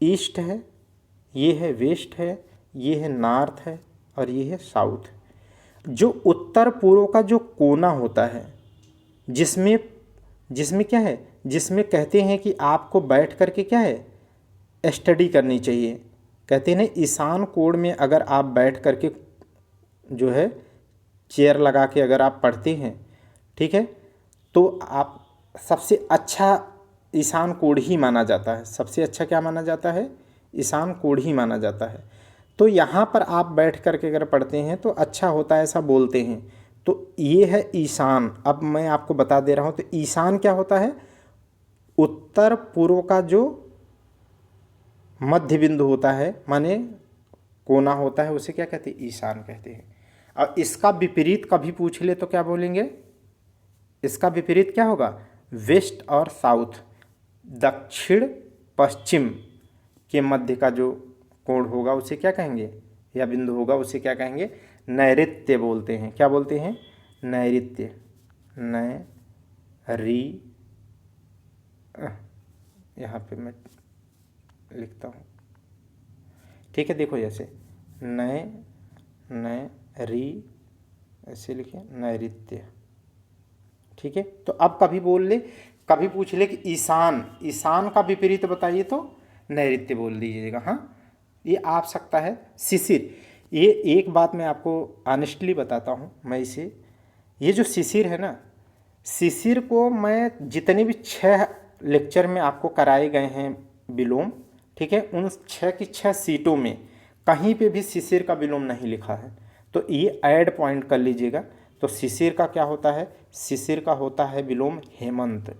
ईस्ट है, ये है वेस्ट है, ये है नॉर्थ है, और ये है साउथ। जो उत्तर पूर्व का जो कोना होता है, जिसमें जिसमें क्या है, जिसमें कहते हैं कि आपको बैठ करके क्या है, स्टडी करनी चाहिए। कहते हैं ना, ईशान कोण में अगर आप बैठ करके जो है चेयर लगा के अगर आप पढ़ते हैं, ठीक है, तो आप सबसे अच्छा ईशान कोण ही माना जाता है। सबसे अच्छा क्या माना जाता है, ईशान कोण ही माना जाता है। तो यहाँ पर आप बैठ करके अगर पढ़ते हैं तो अच्छा होता है, ऐसा बोलते हैं। तो ये है ईशान। अब मैं आपको बता दे रहा हूँ, तो ईशान क्या होता है, उत्तर पूर्व का जो मध्य बिंदु होता है, माने कोना होता है, उसे क्या कहते हैं, ईशान कहते हैं। और इसका विपरीत कभी पूछ ले तो क्या बोलेंगे, इसका विपरीत क्या होगा, वेस्ट और साउथ, दक्षिण पश्चिम के मध्य का जो कोण होगा उसे क्या कहेंगे, या बिंदु होगा उसे क्या कहेंगे, नैऋत्य बोलते हैं। क्या बोलते हैं, नैऋत्य। नैरी, यहाँ पे मैं लिखता हूँ, ठीक है। देखो जैसे री, ऐसे लिखे, नैऋत्य, ठीक है। तो अब कभी बोल ले, कभी पूछ ले कि ईशान, ईशान का विपरीत बताइए तो नैऋत्य बोल दीजिएगा। हाँ, ये आ सकता है। शिशिर, ये एक बात मैं आपको ऑनेस्टली बताता हूँ, मैं इसे, ये जो शिशिर है ना, शिशिर को मैं जितने भी 6 लेक्चर में आपको कराए गए हैं विलोम, ठीक है, उन 6 की 6 सीटों में कहीं पे भी शिशिर का विलोम नहीं लिखा है। तो ये ऐड पॉइंट कर लीजिएगा। तो शिशिर का क्या होता है, शिशिर का होता है विलोम हेमंत।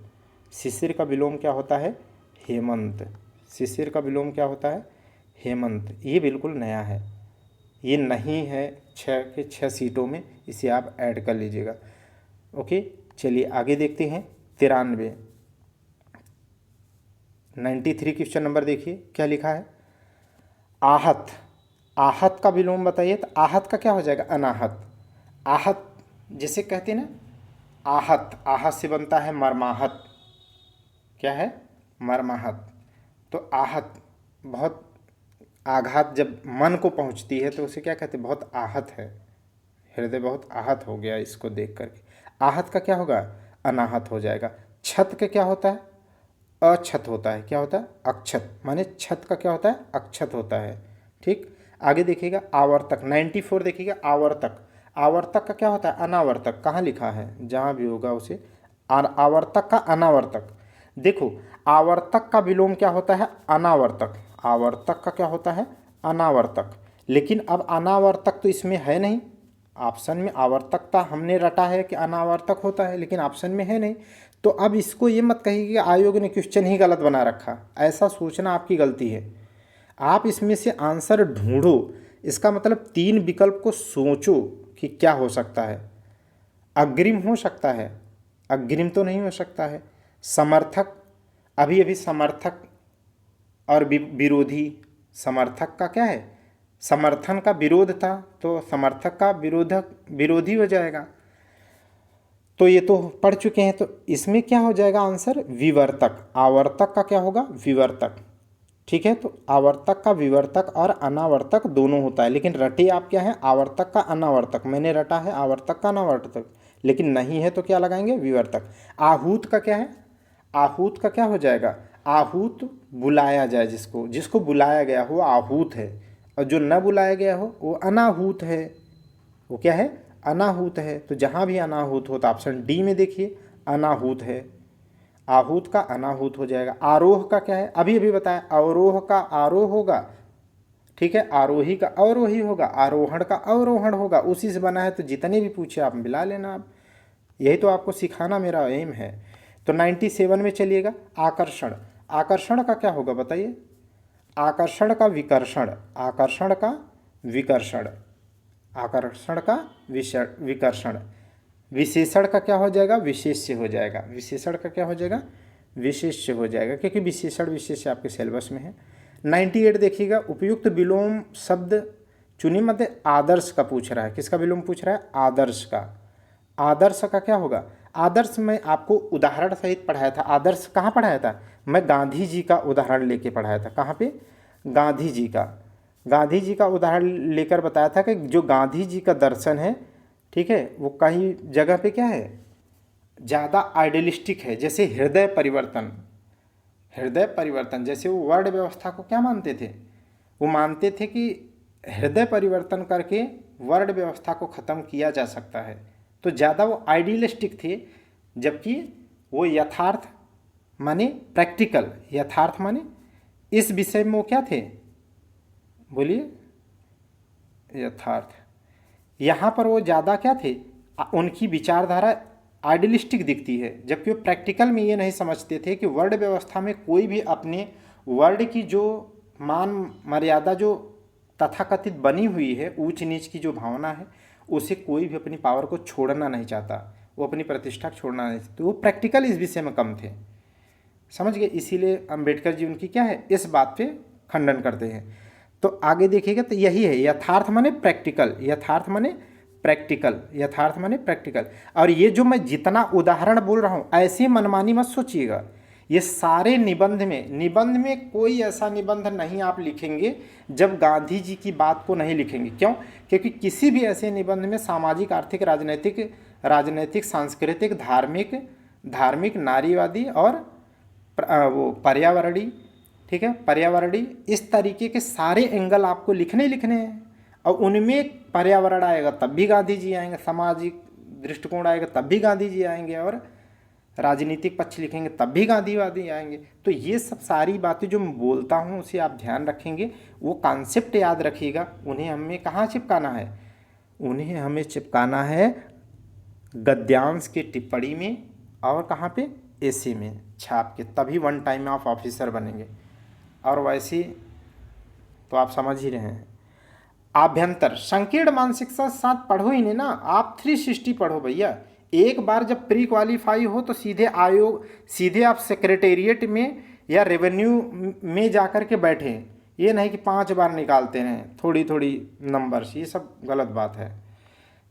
शिशिर का विलोम क्या होता है, हेमंत। शिशिर का विलोम क्या होता है, हेमंत। ये बिल्कुल नया है, ये नहीं है 6 के 6 सीटों में, इसे आप ऐड कर लीजिएगा। ओके, चलिए आगे देखते हैं। 93 क्वेश्चन नंबर देखिए, क्या लिखा है, आहत। आहत का विलोम बताइए। तो आहत का क्या हो जाएगा, अनाहत। आहत जिसे कहते हैं ना, आहत, आहत से बनता है मर्माहत। क्या है, मर्माहत। तो आहत, बहुत आघात जब मन को पहुंचती है तो उसे क्या कहते हैं, बहुत आहत है, हृदय बहुत आहत हो गया इसको देख करके। आहत का क्या होगा, अनाहत हो जाएगा। छत का क्या होता है, अक्षत होता है। क्या होता है, अक्षत, माने छत का क्या होता है, अक्षत होता है। ठीक, आगे देखिएगा, आवर्तक। 94 देखिएगा, आवर्तक। आवर्तक का क्या होता है, अनावर्तक। कहाँ लिखा है, जहाँ भी होगा उसे आवर्तक का अनावर्तक। देखो, आवर्तक का विलोम क्या होता है, अनावर्तक। आवर्तक का क्या होता है, अनावर्तक। लेकिन अब अनावर्तक तो इसमें है नहीं, ऑप्शन में आवर्तकता हमने रटा है कि अनावर्तक होता है, लेकिन ऑप्शन में है नहीं। तो अब इसको ये मत कहिए कि आयोग ने क्वेश्चन ही गलत बना रखा, ऐसा सोचना आपकी गलती है। आप इसमें से आंसर ढूंढो, इसका मतलब 3 विकल्प को सोचो कि क्या हो सकता है। अग्रिम हो सकता है, अग्रिम तो नहीं हो सकता है। समर्थक, अभी अभी समर्थक और विरोधी, समर्थक का क्या है, समर्थन का विरोध था, तो समर्थक का विरोधक विरोधी हो जाएगा। तो ये तो पढ़ चुके हैं। तो इसमें क्या हो जाएगा आंसर, विवर्तक। आवर्तक का क्या होगा, विवर्तक। ठीक है, तो आवर्तक का विवर्तक और अनावर्तक दोनों होता है, लेकिन रटे आप क्या है, आवर्तक का अनावर्तक। मैंने रटा है आवर्तक का अनावर्तक, लेकिन नहीं है तो क्या लगाएंगे, विवर्तक। आहूत का क्या है, आहूत का क्या हो जाएगा, आहूत बुलाया जाए, जिसको जिसको बुलाया गया हो आहूत है, और जो न बुलाया गया हो वो अनाहूत है। वो क्या है, अनाहूत है। तो जहाँ भी अनाहूत हो तो ऑप्शन डी में देखिए, अनाहूत है। आहूत का अनाहूत हो जाएगा। आरोह का क्या है, अभी अभी बताया, अवरोह का आरोह होगा। ठीक है। आरोही का अवरोही होगा, आरोहण का अवरोहण होगा, उसी से बना है। तो जितने भी पूछे आप मिला लेना। आप यही तो आपको सिखाना मेरा एम है। तो 97 में चलिएगा। आकर्षण, आकर्षण का क्या होगा बताइए? आकर्षण का विकर्षण, आकर्षण का विकर्षण, आकर्षण का विकर्षण। विशेषण का क्या हो जाएगा? विशेष्य हो जाएगा। विशेषण का क्या हो जाएगा? विशेष्य हो जाएगा, क्योंकि विशेषण विशेष्य आपके सिलेबस में है। 98 देखिएगा। उपयुक्त विलोम शब्द चुनी मध्य आदर्श का पूछ रहा है। किसका विलोम पूछ रहा है? आदर्श का। आदर्श का क्या होगा? आदर्श में आपको उदाहरण सहित पढ़ाया था। आदर्श कहाँ पढ़ाया था? मैं गांधी जी का उदाहरण लेके पढ़ाया था। कहाँ पे? गांधी जी का। गांधी जी का उदाहरण लेकर बताया था कि जो गांधी जी का दर्शन है, ठीक है, वो कहीं जगह पे क्या है, ज़्यादा आइडियलिस्टिक है। जैसे हृदय परिवर्तन, हृदय परिवर्तन, जैसे वो वर्ण व्यवस्था को क्या मानते थे? वो मानते थे कि हृदय परिवर्तन करके वर्ण व्यवस्था को ख़त्म किया जा सकता है। तो ज़्यादा वो आइडियलिस्टिक थे, जबकि वो यथार्थ माने प्रैक्टिकल, यथार्थ माने इस विषय में वो क्या थे? बोलिए। यथार्थ। यहाँ पर वो ज़्यादा क्या थे? उनकी विचारधारा आइडियलिस्टिक दिखती है, जबकि वो प्रैक्टिकल में ये नहीं समझते थे कि वर्ण व्यवस्था में कोई भी अपने वर्ण की जो मान मर्यादा जो तथाकथित बनी हुई है, ऊंच नीच की जो भावना है, उसे कोई भी अपनी पावर को छोड़ना नहीं चाहता, वो अपनी प्रतिष्ठा छोड़ना नहीं चाहता। तो वो प्रैक्टिकल इस विषय में कम थे, समझ गए। इसीलिए अम्बेडकर जी उनकी क्या है, इस बात पे खंडन करते हैं। तो आगे देखिएगा तो यही है, यथार्थ माने प्रैक्टिकल, यथार्थ माने प्रैक्टिकल, यथार्थ माने प्रैक्टिकल। और ये जो मैं जितना उदाहरण बोल रहा हूँ, ऐसी मनमानी मत सोचिएगा। ये सारे निबंध में कोई ऐसा निबंध नहीं आप लिखेंगे जब गांधी जी की बात को नहीं लिखेंगे। क्यों? क्योंकि किसी भी ऐसे निबंध में सामाजिक, आर्थिक, राजनैतिक, सांस्कृतिक, धार्मिक, नारीवादी और वो पर्यावरणीय, ठीक है, पर्यावरणीय, इस तरीके के सारे एंगल आपको लिखने हैं। और उनमें पर्यावरण आएगा तब भी गांधी जी आएंगे, सामाजिक दृष्टिकोण आएगा तब भी गांधी जी आएंगे, और राजनीतिक पक्ष लिखेंगे तब भी गांधीवादी आएंगे। तो ये सब सारी बातें जो मैं बोलता हूँ उसे आप ध्यान रखेंगे, वो कॉन्सेप्ट याद रखिएगा। उन्हें हमें कहाँ चिपकाना है? उन्हें हमें चिपकाना है गद्यांश की टिप्पणी में, और कहाँ पे? एसे में छाप के, तभी वन टाइम आप ऑफिसर बनेंगे। और वैसे तो आप समझ ही रहे हैं। आभ्यंतर, संकीर्ण मानसिकता के साथ पढ़ो ही नहीं ना, आप 360 पढ़ो भैया। एक बार जब प्री क्वालिफाई हो तो सीधे आयोग, सीधे आप सेक्रेटेरिएट में या रेवेन्यू में जाकर के बैठे। ये नहीं कि 5 बार निकालते हैं थोड़ी थोड़ी नंबर्स, ये सब गलत बात है।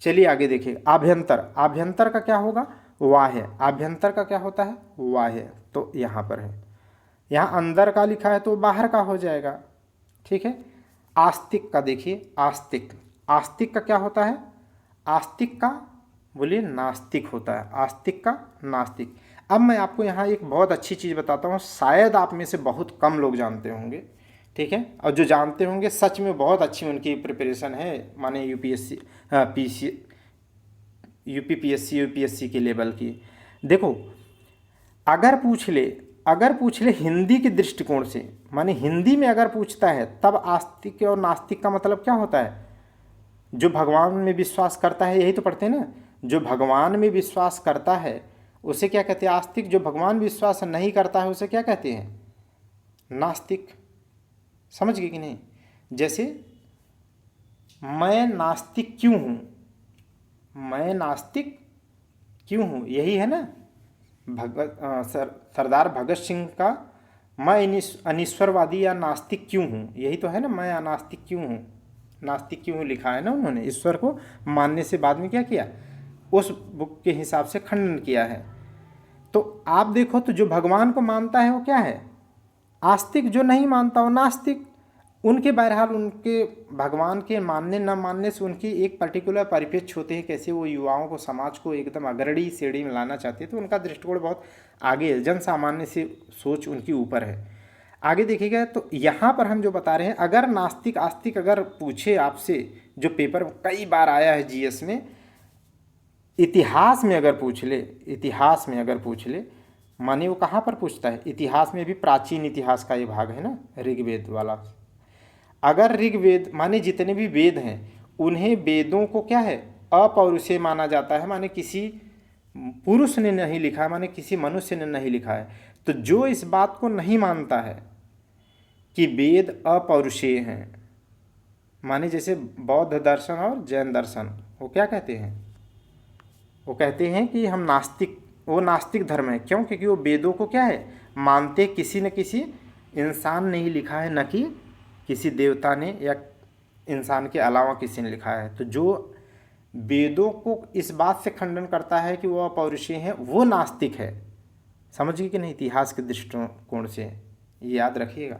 चलिए आगे देखिए। आभ्यंतर, आभ्यंतर का क्या होगा? वाह्य। आभ्यंतर का क्या होता है? वाह्य। तो यहाँ पर है, यहाँ अंदर का लिखा है तो बाहर का हो जाएगा, ठीक है। आस्तिक का देखिए, आस्तिक, आस्तिक का क्या होता है? आस्तिक का बोलिए नास्तिक होता है, आस्तिक का नास्तिक। अब मैं आपको यहाँ एक बहुत अच्छी चीज़ बताता हूँ, शायद आप में से बहुत कम लोग जानते होंगे, ठीक है, और जो जानते होंगे सच में बहुत अच्छी उनकी प्रिपरेशन है, माने यूपीएससी, यूपीएससी के लेवल की। देखो, अगर पूछ ले हिंदी के दृष्टिकोण से, माने हिंदी में अगर पूछता है, तब आस्तिक और नास्तिक का मतलब क्या होता है? जो भगवान में विश्वास करता है, यही तो पढ़ते हैं ना, जो भगवान में विश्वास करता है उसे क्या कहते हैं? आस्तिक। जो भगवान विश्वास नहीं करता है उसे क्या कहते हैं? नास्तिक। समझ गए कि नहीं? जैसे मैं नास्तिक क्यों हूँ, मैं नास्तिक क्यों हूँ, यही है ना सरदार भगत सिंह का मैं अनिश्वरवादी या नास्तिक क्यों हूँ, यही तो है ना, मैं अनास्तिक क्यों हूँ, नास्तिक क्यों लिखा है ना उन्होंने। ईश्वर को मानने से बाद में क्या किया, उस बुक के हिसाब से खंडन किया है। तो आप देखो तो जो भगवान को मानता है वो क्या है? आस्तिक। जो नहीं मानता वो नास्तिक। उनके बहरहाल उनके भगवान के मानने न मानने से उनकी एक पर्टिकुलर परिप्रेक्ष्य होते हैं, कैसे वो युवाओं को, समाज को एकदम अग्रणी श्रेणी में लाना चाहते हैं। तो उनका दृष्टिकोण बहुत आगे है, जन सामान्य से सोच उनकी ऊपर है। आगे देखिएगा तो यहाँ पर हम जो बता रहे हैं, अगर नास्तिक आस्तिक अगर पूछे आपसे, जो पेपर कई बार आया है जीएस में, इतिहास में अगर पूछ ले, इतिहास में अगर पूछ ले, माने वो कहाँ पर पूछता है? इतिहास में भी प्राचीन इतिहास का ये भाग है ना, ऋग्वेद वाला। अगर ऋग्वेद माने जितने भी वेद हैं उन्हें वेदों को क्या है अपौरुषेय माना जाता है, माने किसी पुरुष ने नहीं लिखा है, माने किसी मनुष्य ने नहीं लिखा है। तो जो इस बात को नहीं मानता है कि वेद अपौरुषेय हैं, माने जैसे बौद्ध दर्शन और जैन दर्शन, वो क्या कहते हैं, वो कहते हैं कि हम नास्तिक, वो नास्तिक धर्म है। क्यों? क्योंकि वो वेदों को क्या है मानते किसी न किसी इंसान ने ही लिखा है, न कि किसी देवता ने या इंसान के अलावा किसी ने लिखा है। तो जो वेदों को इस बात से खंडन करता है कि वो अपौरुषेय हैं, वो नास्तिक है। समझ गए कि नहीं? इतिहास के दृष्टिकोण से ये याद रखिएगा।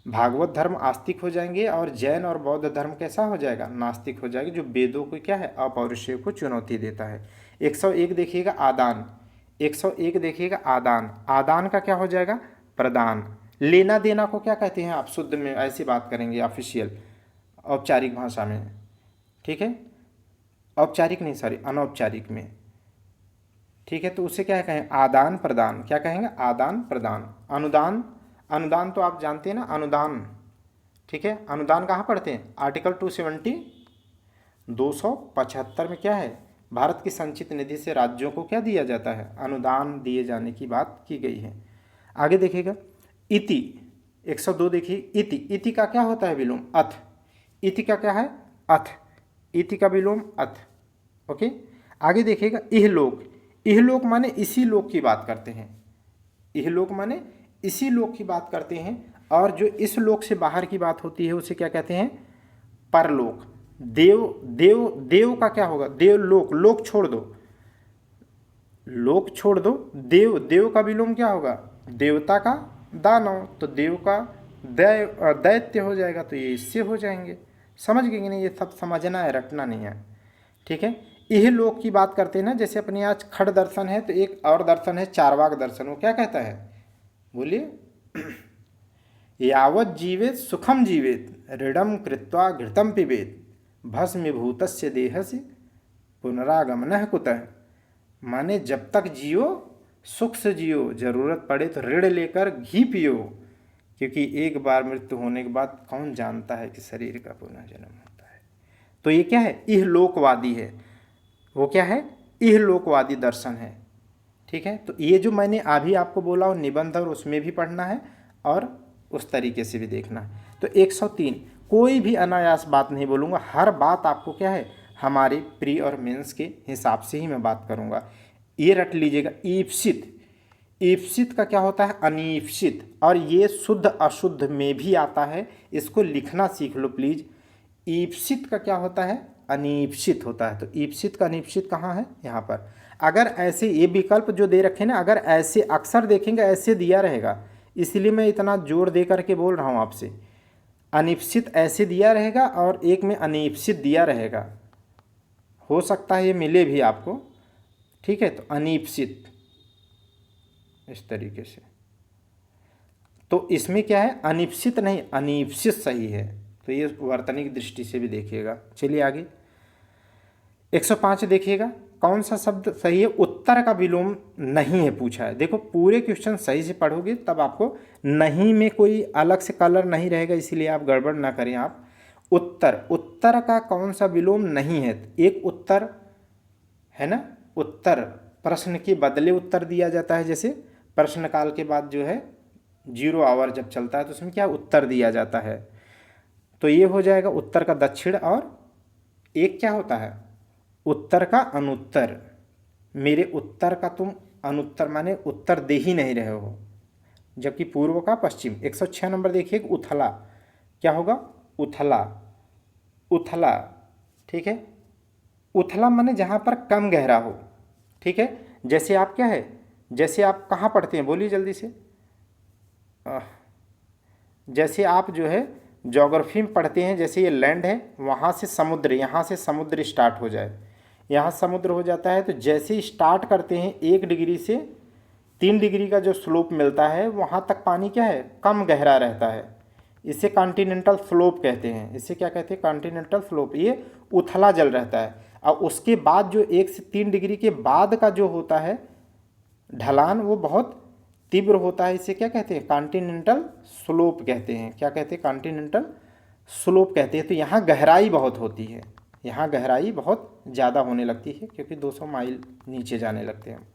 भागवत धर्म आस्तिक हो जाएंगे और जैन और बौद्ध धर्म कैसा हो जाएगा? नास्तिक हो जाएगा, जो वेदों को क्या है अपौरुषेय को चुनौती देता है। 101 देखिएगा आदान, 101 देखिएगा आदान, आदान का क्या हो जाएगा? प्रदान। लेना देना को क्या कहते हैं? आप शुद्ध में ऐसी बात करेंगे ऑफिशियल औपचारिक भाषा में, ठीक है, औपचारिक नहीं सॉरी अनौपचारिक में, ठीक है। तो उसे क्या कहें? आदान प्रदान। क्या कहेंगे? आदान प्रदान। अनुदान, अनुदान तो आप जानते हैं ना, अनुदान, ठीक है। अनुदान कहाँ पढ़ते हैं? आर्टिकल 275 में क्या है? भारत की संचित निधि से राज्यों को क्या दिया जाता है? अनुदान दिए जाने की बात की गई है। आगे देखिएगा इति, 102 देखिए इति, इति का क्या होता है विलोम? अथ। इति का क्या है? अथ, इति का विलोम अथ। ओके, आगे देखिएगा इहलोक, इहलोक माने इसी लोक की बात करते हैं, इहलोक माने इसी लोक की बात करते हैं। और जो इस लोक से बाहर की बात होती है उसे क्या कहते हैं? परलोक। देव, देव, देव का क्या होगा? देवलोक, लोक छोड़ दो, लोक छोड़ दो, देव, देव का विलोम क्या होगा? देवता का दानव, तो देव का दैत्य हो जाएगा, तो ये इससे हो जाएंगे। समझ गए कि नहीं? ये सब समझना है, रटना नहीं है, ठीक है। यह लोक की बात करते हैं ना, जैसे अपने आज खड़ दर्शन है, तो एक और दर्शन है चारवाक दर्शन, वो क्या कहता है? बोलिए, यावत जीवेत सुखम जीवेत ऋणम कृत्वा घृतम पिबेत भस्मीभूतस्य देहस्य पुनरागमनः कुतः। माने जब तक जियो सुख से जियो, जरूरत पड़े तो ऋण लेकर घी पियो, क्योंकि एक बार मृत्यु होने के बाद कौन जानता है कि शरीर का पुनः जन्म होता है। तो ये क्या है? इहलोकवादी है। वो क्या है? इहलोकवादी दर्शन है, ठीक है। तो ये जो मैंने अभी आपको बोला वो निबंध और उसमें भी पढ़ना है और उस तरीके से भी देखना है। तो 103, कोई भी अनायास बात नहीं बोलूँगा, हर बात आपको क्या है हमारे प्री और मेंस के हिसाब से ही मैं बात करूँगा। ये रट लीजिएगा, ईप्सित, ईप्सित का क्या होता है? अनीप्सित। और ये शुद्ध अशुद्ध में भी आता है, इसको लिखना सीख लो प्लीज। ईप्सित का क्या होता है? अनीप्सित होता है। तो ईप्सित का अनीप्सित कहाँ है? यहाँ पर। अगर ऐसे ये विकल्प जो दे रखे ना, अगर ऐसे अक्सर देखेंगे ऐसे दिया रहेगा, इसलिए मैं इतना जोर दे करके बोल रहा हूँ आपसे। अनिप्सित ऐसे दिया रहेगा और एक में अनीप्सित दिया रहेगा, हो सकता है ये मिले भी आपको, ठीक है। तो अनीप्सित इस तरीके से, तो इसमें क्या है? अनिप्सित नहीं, अनीप्सित सही है। तो ये वर्तनिक दृष्टि से भी देखिएगा। चलिए आगे 105 देखिएगा, कौन सा शब्द सही है? उत्तर का विलोम नहीं है पूछा है। देखो पूरे क्वेश्चन सही से पढ़ोगे तब आपको नहीं में कोई अलग से कलर नहीं रहेगा, इसलिए आप गड़बड़ ना करें आप। उत्तर, उत्तर का कौन सा विलोम नहीं है? एक उत्तर है ना, उत्तर प्रश्न के बदले उत्तर दिया जाता है, जैसे प्रश्न काल के बाद जो है 0 आवर जब चलता है तो उसमें क्या उत्तर दिया जाता है। तो ये हो जाएगा उत्तर का दक्षिण, और एक क्या होता है? उत्तर का अनुत्तर। मेरे उत्तर का तुम अनुत्तर माने उत्तर दे ही नहीं रहे हो, जबकि पूर्व का पश्चिम। 106 नंबर देखिए, उथला, क्या होगा? उथला, उथला, ठीक है। उथला माने जहाँ पर कम गहरा हो, ठीक है। जैसे आप क्या है, जैसे आप कहाँ पढ़ते हैं? बोलिए जल्दी से। जैसे आप जो है ज्योग्राफी में पढ़ते हैं, जैसे ये लैंड है, वहाँ से समुद्र, यहाँ से समुद्र स्टार्ट हो जाए, यहाँ समुद्र हो जाता है, तो जैसे ही स्टार्ट करते हैं 1 डिग्री से 3 डिग्री का जो स्लोप मिलता है, वहाँ तक पानी क्या है? कम गहरा रहता है। इसे कॉन्टिनेंटल स्लोप कहते हैं। इसे क्या कहते हैं? Continental slope. ये उथला जल रहता है। और उसके बाद जो 1 से 3 डिग्री के बाद का जो होता है ढलान, वो बहुत तीव्र होता है इसे क्या कहते हैं, कॉन्टिनेंटल स्लोप कहते हैं। क्या कहते हैं, कॉन्टिनेंटल स्लोप कहते हैं। तो यहाँ गहराई बहुत होती है, यहाँ गहराई बहुत ज़्यादा होने लगती है क्योंकि 200 माइल नीचे जाने लगते हैं,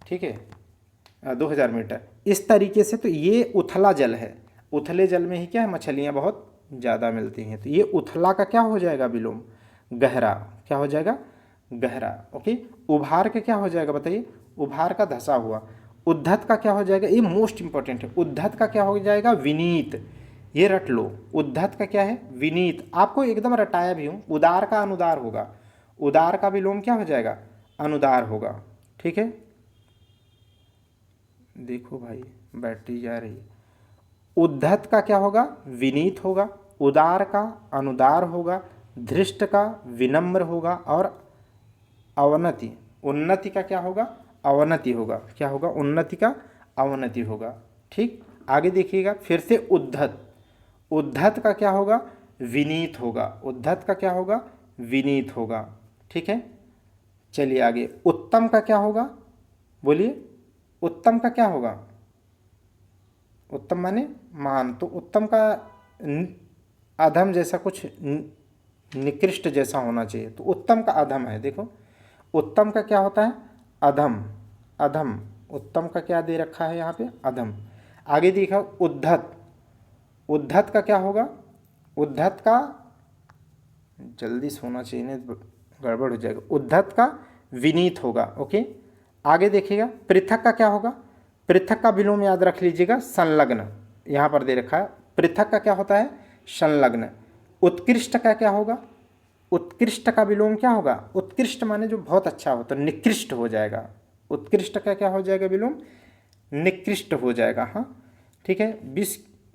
ठीक है, 2000 मीटर। इस तरीके से तो ये उथला जल है, उथले जल में ही क्या है, मछलियाँ बहुत ज़्यादा मिलती हैं। तो ये उथला का क्या हो जाएगा विलोम, गहरा। क्या हो जाएगा, गहरा। ओके, उभार का क्या हो जाएगा बताइए, उभार का धंसा हुआ। उद्धत का क्या हो जाएगा, ये मोस्ट इंपॉर्टेंट है, उद्धत का क्या हो जाएगा, विनीत। ये रट लो, उद्धत का क्या है, विनीत। आपको एकदम रटाया भी हूँ। उदार का अनुदार होगा, उदार का विलोम क्या हो जाएगा, अनुदार होगा, ठीक है। देखो भाई बैटरी जा रही है। उद्धत का क्या होगा, विनीत होगा। उदार का अनुदार होगा। धृष्ट का विनम्र होगा। और अवनति, उन्नति का क्या होगा, अवनति होगा। क्या होगा, उन्नति का अवनति होगा, ठीक। आगे देखिएगा फिर से, उद्धत, उद्धत का क्या होगा, विनीत होगा। उद्धत का क्या होगा, विनीत होगा, ठीक है। चलिए आगे, उत्तम का क्या होगा, बोलिए, उत्तम का क्या होगा, उत्तम माने मान। तो उत्तम का अधम जैसा कुछ निकृष्ट जैसा होना चाहिए, तो उत्तम का अधम है। देखो उत्तम का क्या होता है, अधम, अधम। उत्तम का क्या दे रखा है यहाँ पे, अधम। आगे देखा, उद्धत, उद्धत का क्या होगा, उद्धत का, जल्दी सोना चाहिए नहीं गड़बड़ हो जाएगा। उद्धत का विनीत होगा, ओके। आगे देखिएगा, पृथक का क्या होगा, पृथक का विलोम याद रख लीजिएगा, संलग्न। यहाँ पर दे रखा है, पृथक का क्या होता है, संलग्न। उत्कृष्ट का क्या होगा, उत्कृष्ट का विलोम क्या होगा, उत्कृष्ट माने जो बहुत अच्छा हो, तो निकृष्ट हो जाएगा। उत्कृष्ट का क्या हो जाएगा विलोम, निकृष्ट हो जाएगा। हाँ ठीक है,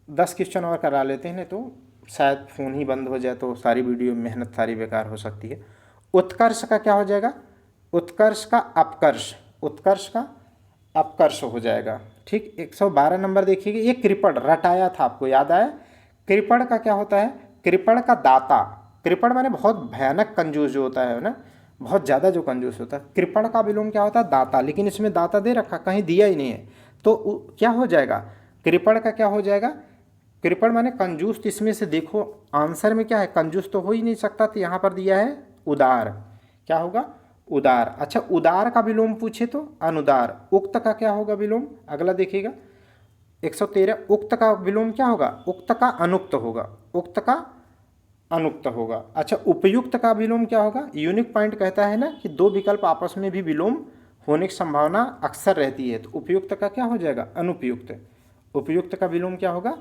10 क्वेश्चन और करा लेते हैं, नहीं तो शायद फ़ोन ही बंद हो जाए तो सारी वीडियो मेहनत सारी बेकार हो सकती है। उत्कर्ष का क्या हो जाएगा, उत्कर्ष का अपकर्ष, उत्कर्ष का अपकर्ष हो जाएगा, ठीक। 112 नंबर देखिएगा, ये कृपण रटाया था, आपको याद आया। कृपण का क्या होता है, कृपण का दाता। कृपण माने बहुत भयानक कंजूस जो होता है ना, बहुत ज़्यादा जो कंजूस होता है। कृपण का विलोम क्या होता है, दाता। लेकिन इसमें दाता दे रखा, कहीं दिया ही नहीं है, तो क्या हो जाएगा, कृपण का क्या हो जाएगा, कृपण माने कंजूस। तो इसमें से देखो आंसर में क्या है, कंजूस तो हो ही नहीं सकता, तो यहाँ पर दिया है उदार। क्या होगा, उदार। अच्छा, उदार का विलोम पूछे तो अनुदार। उक्त का क्या होगा विलोम, अगला देखिएगा 113। उक्त का विलोम क्या होगा, उक्त का अनुक्त होगा, उक्त का अनुक्त होगा। अच्छा, उपयुक्त का विलोम क्या होगा, यूनिक पॉइंट कहता है ना कि दो विकल्प आपस में भी विलोम होने की संभावना अक्सर रहती है, तो उपयुक्त का क्या हो जाएगा, अनुपयुक्त। उपयुक्त का विलोम क्या होगा,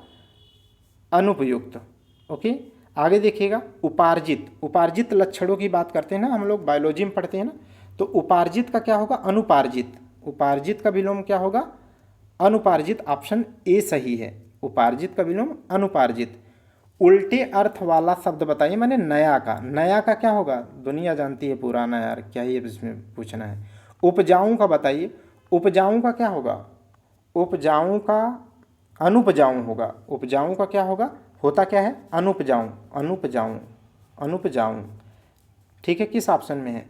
अनुपयुक्त, ओके। आगे देखिएगा, उपार्जित। उपार्जित लक्षणों की बात करते हैं ना हम लोग, बायोलॉजी में पढ़ते हैं ना, तो उपार्जित का क्या होगा, अनुपार्जित। उपार्जित का विलोम क्या होगा, अनुपार्जित। ऑप्शन ए सही है, उपार्जित का विलोम अनुपार्जित। उल्टे अर्थ वाला शब्द बताइए, माने नया का। नया का क्या होगा, दुनिया जानती है पुराना, यार क्या ही इसमें पूछना है। उपजाऊ का बताइए, उपजाऊ का क्या होगा, उपजाऊ का अनुपजाऊ होगा। उपजाऊ का क्या होगा, होता क्या है, अनुपजाऊ, अनुपजाऊ, अनुपजाऊ, ठीक है। किस ऑप्शन में है,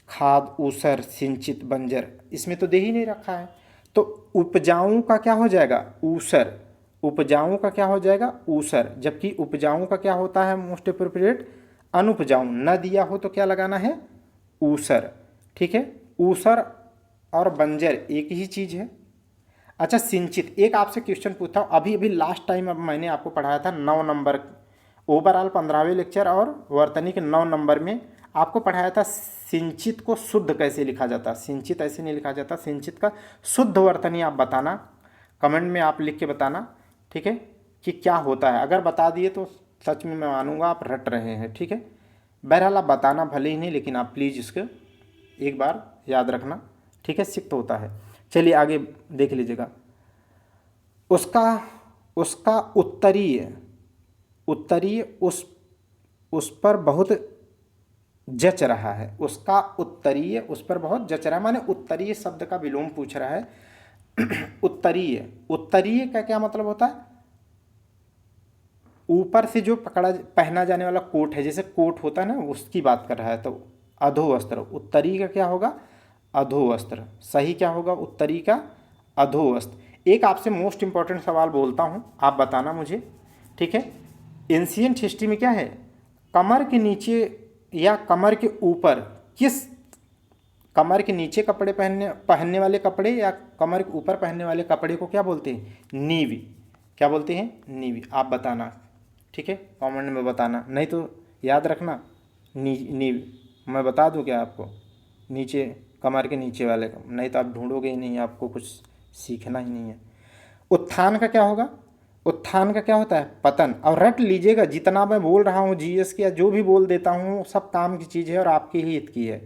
खाद, ऊसर, सिंचित, बंजर, इसमें तो दे ही नहीं रखा है, तो उपजाऊ का क्या हो जाएगा, ऊसर। उपजाऊ का क्या हो जाएगा, ऊसर। जबकि उपजाऊ का क्या होता है मोस्ट अप्रोप्रिएट, अनुपजाऊ। न दिया हो तो क्या लगाना है, ऊसर, ठीक है। ऊसर और बंजर एक ही चीज़ है। अच्छा, सिंचित, एक आपसे क्वेश्चन पूछता हूँ, अभी अभी लास्ट टाइम अब मैंने आपको पढ़ाया था 9 नंबर, ओवरऑल 15वें लेक्चर और वर्तनी के 9 नंबर में आपको पढ़ाया था सिंचित को शुद्ध कैसे लिखा जाता। सिंचित ऐसे नहीं लिखा जाता, सिंचित का शुद्ध वर्तनी आप बताना, कमेंट में आप लिख के बताना, ठीक है, कि क्या होता है। अगर बता दिए तो सच में मैं मानूंगा आप रट रहे हैं, ठीक है। बहरहाल आप बताना भले ही नहीं, लेकिन आप प्लीज़ इसको एक बार याद रखना, ठीक है, सिक्त होता है। चलिए आगे देख लीजिएगा, उसका उत्तरीय, उत्तरीय उस पर बहुत जच रहा है। उसका उत्तरीय उस पर बहुत जच रहा है, माने उत्तरीय शब्द का विलोम पूछ रहा है। उत्तरीय, उत्तरीय का क्या मतलब होता है, ऊपर से जो पहना जाने वाला कोट है, जैसे कोट होता है ना, उसकी बात कर रहा है। तो अधोवस्त्र, उत्तरी का क्या होगा, अधोवस्त्र। सही क्या होगा, उत्तरी का अधोवस्थ। एक आपसे मोस्ट इंपॉर्टेंट सवाल बोलता हूँ, आप बताना मुझे, ठीक है। एंशियंट हिस्ट्री में क्या है, कमर के नीचे या कमर के ऊपर किस, कमर के नीचे कपड़े पहनने वाले कपड़े या कमर के ऊपर पहनने वाले कपड़े को क्या बोलते हैं, नीवी। क्या बोलते हैं, नीवी। आप बताना, ठीक है, कमेंट में बताना, नहीं तो याद रखना नीवी। मैं बता दूं क्या आपको, नीचे, कमर के नीचे वाले, नहीं तो आप ढूंढोगे ही नहीं, आपको कुछ सीखना ही नहीं है। उत्थान का क्या होगा, उत्थान का क्या होता है, पतन। और रट लीजिएगा, जितना मैं बोल रहा हूँ जीएस की या जो भी बोल देता हूँ सब काम की चीज़ है और आपके ही हित की है।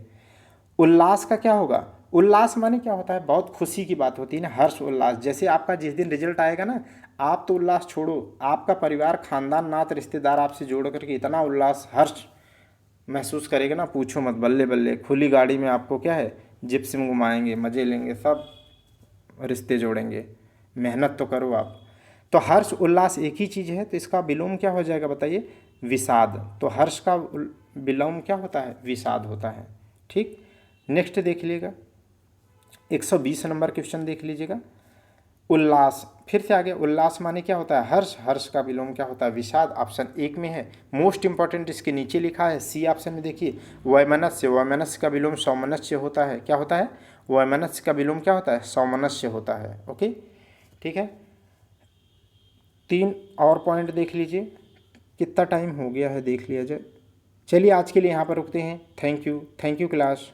उल्लास का क्या होगा, उल्लास माने क्या होता है, बहुत खुशी की बात होती है ना, हर्ष उल्लास। जैसे आपका जिस दिन रिजल्ट आएगा ना, आप तो उल्लास छोड़ो, आपका परिवार, खानदान, नात, रिश्तेदार आपसे जोड़ करके इतना उल्लास, हर्ष महसूस करेगा ना, पूछो मत। बल्ले बल्ले, खुली गाड़ी में आपको क्या है, जिप्सी घुमाएंगे, मज़े लेंगे, सब रिश्ते जोड़ेंगे। मेहनत तो करो आप। तो हर्ष उल्लास एक ही चीज़ है, तो इसका विलोम क्या हो जाएगा बताइए, विषाद। तो हर्ष का विलोम क्या होता है, विषाद होता है। ठीक, नेक्स्ट देख लीजिएगा, 120 नंबर क्वेश्चन देख लीजिएगा। उल्लास, फिर से आगे, उल्लास माने क्या होता है, हर्ष। हर्ष का विलोम क्या होता है, विषाद। ऑप्शन एक में है, मोस्ट इंपॉर्टेंट इसके नीचे लिखा है सी ऑप्शन में, देखिए, वैमनस्य। वैमनस्य का विलोम सौमनस्य होता है। क्या होता है, वैमनस्य का विलोम क्या होता है, सौमनस्य होता है। ओके, ठीक है। 3 और पॉइंट देख लीजिए, कितना टाइम हो गया है देख लिया जाए। चलिए आज के लिए यहाँ पर रुकते हैं। Thank you, thank you class.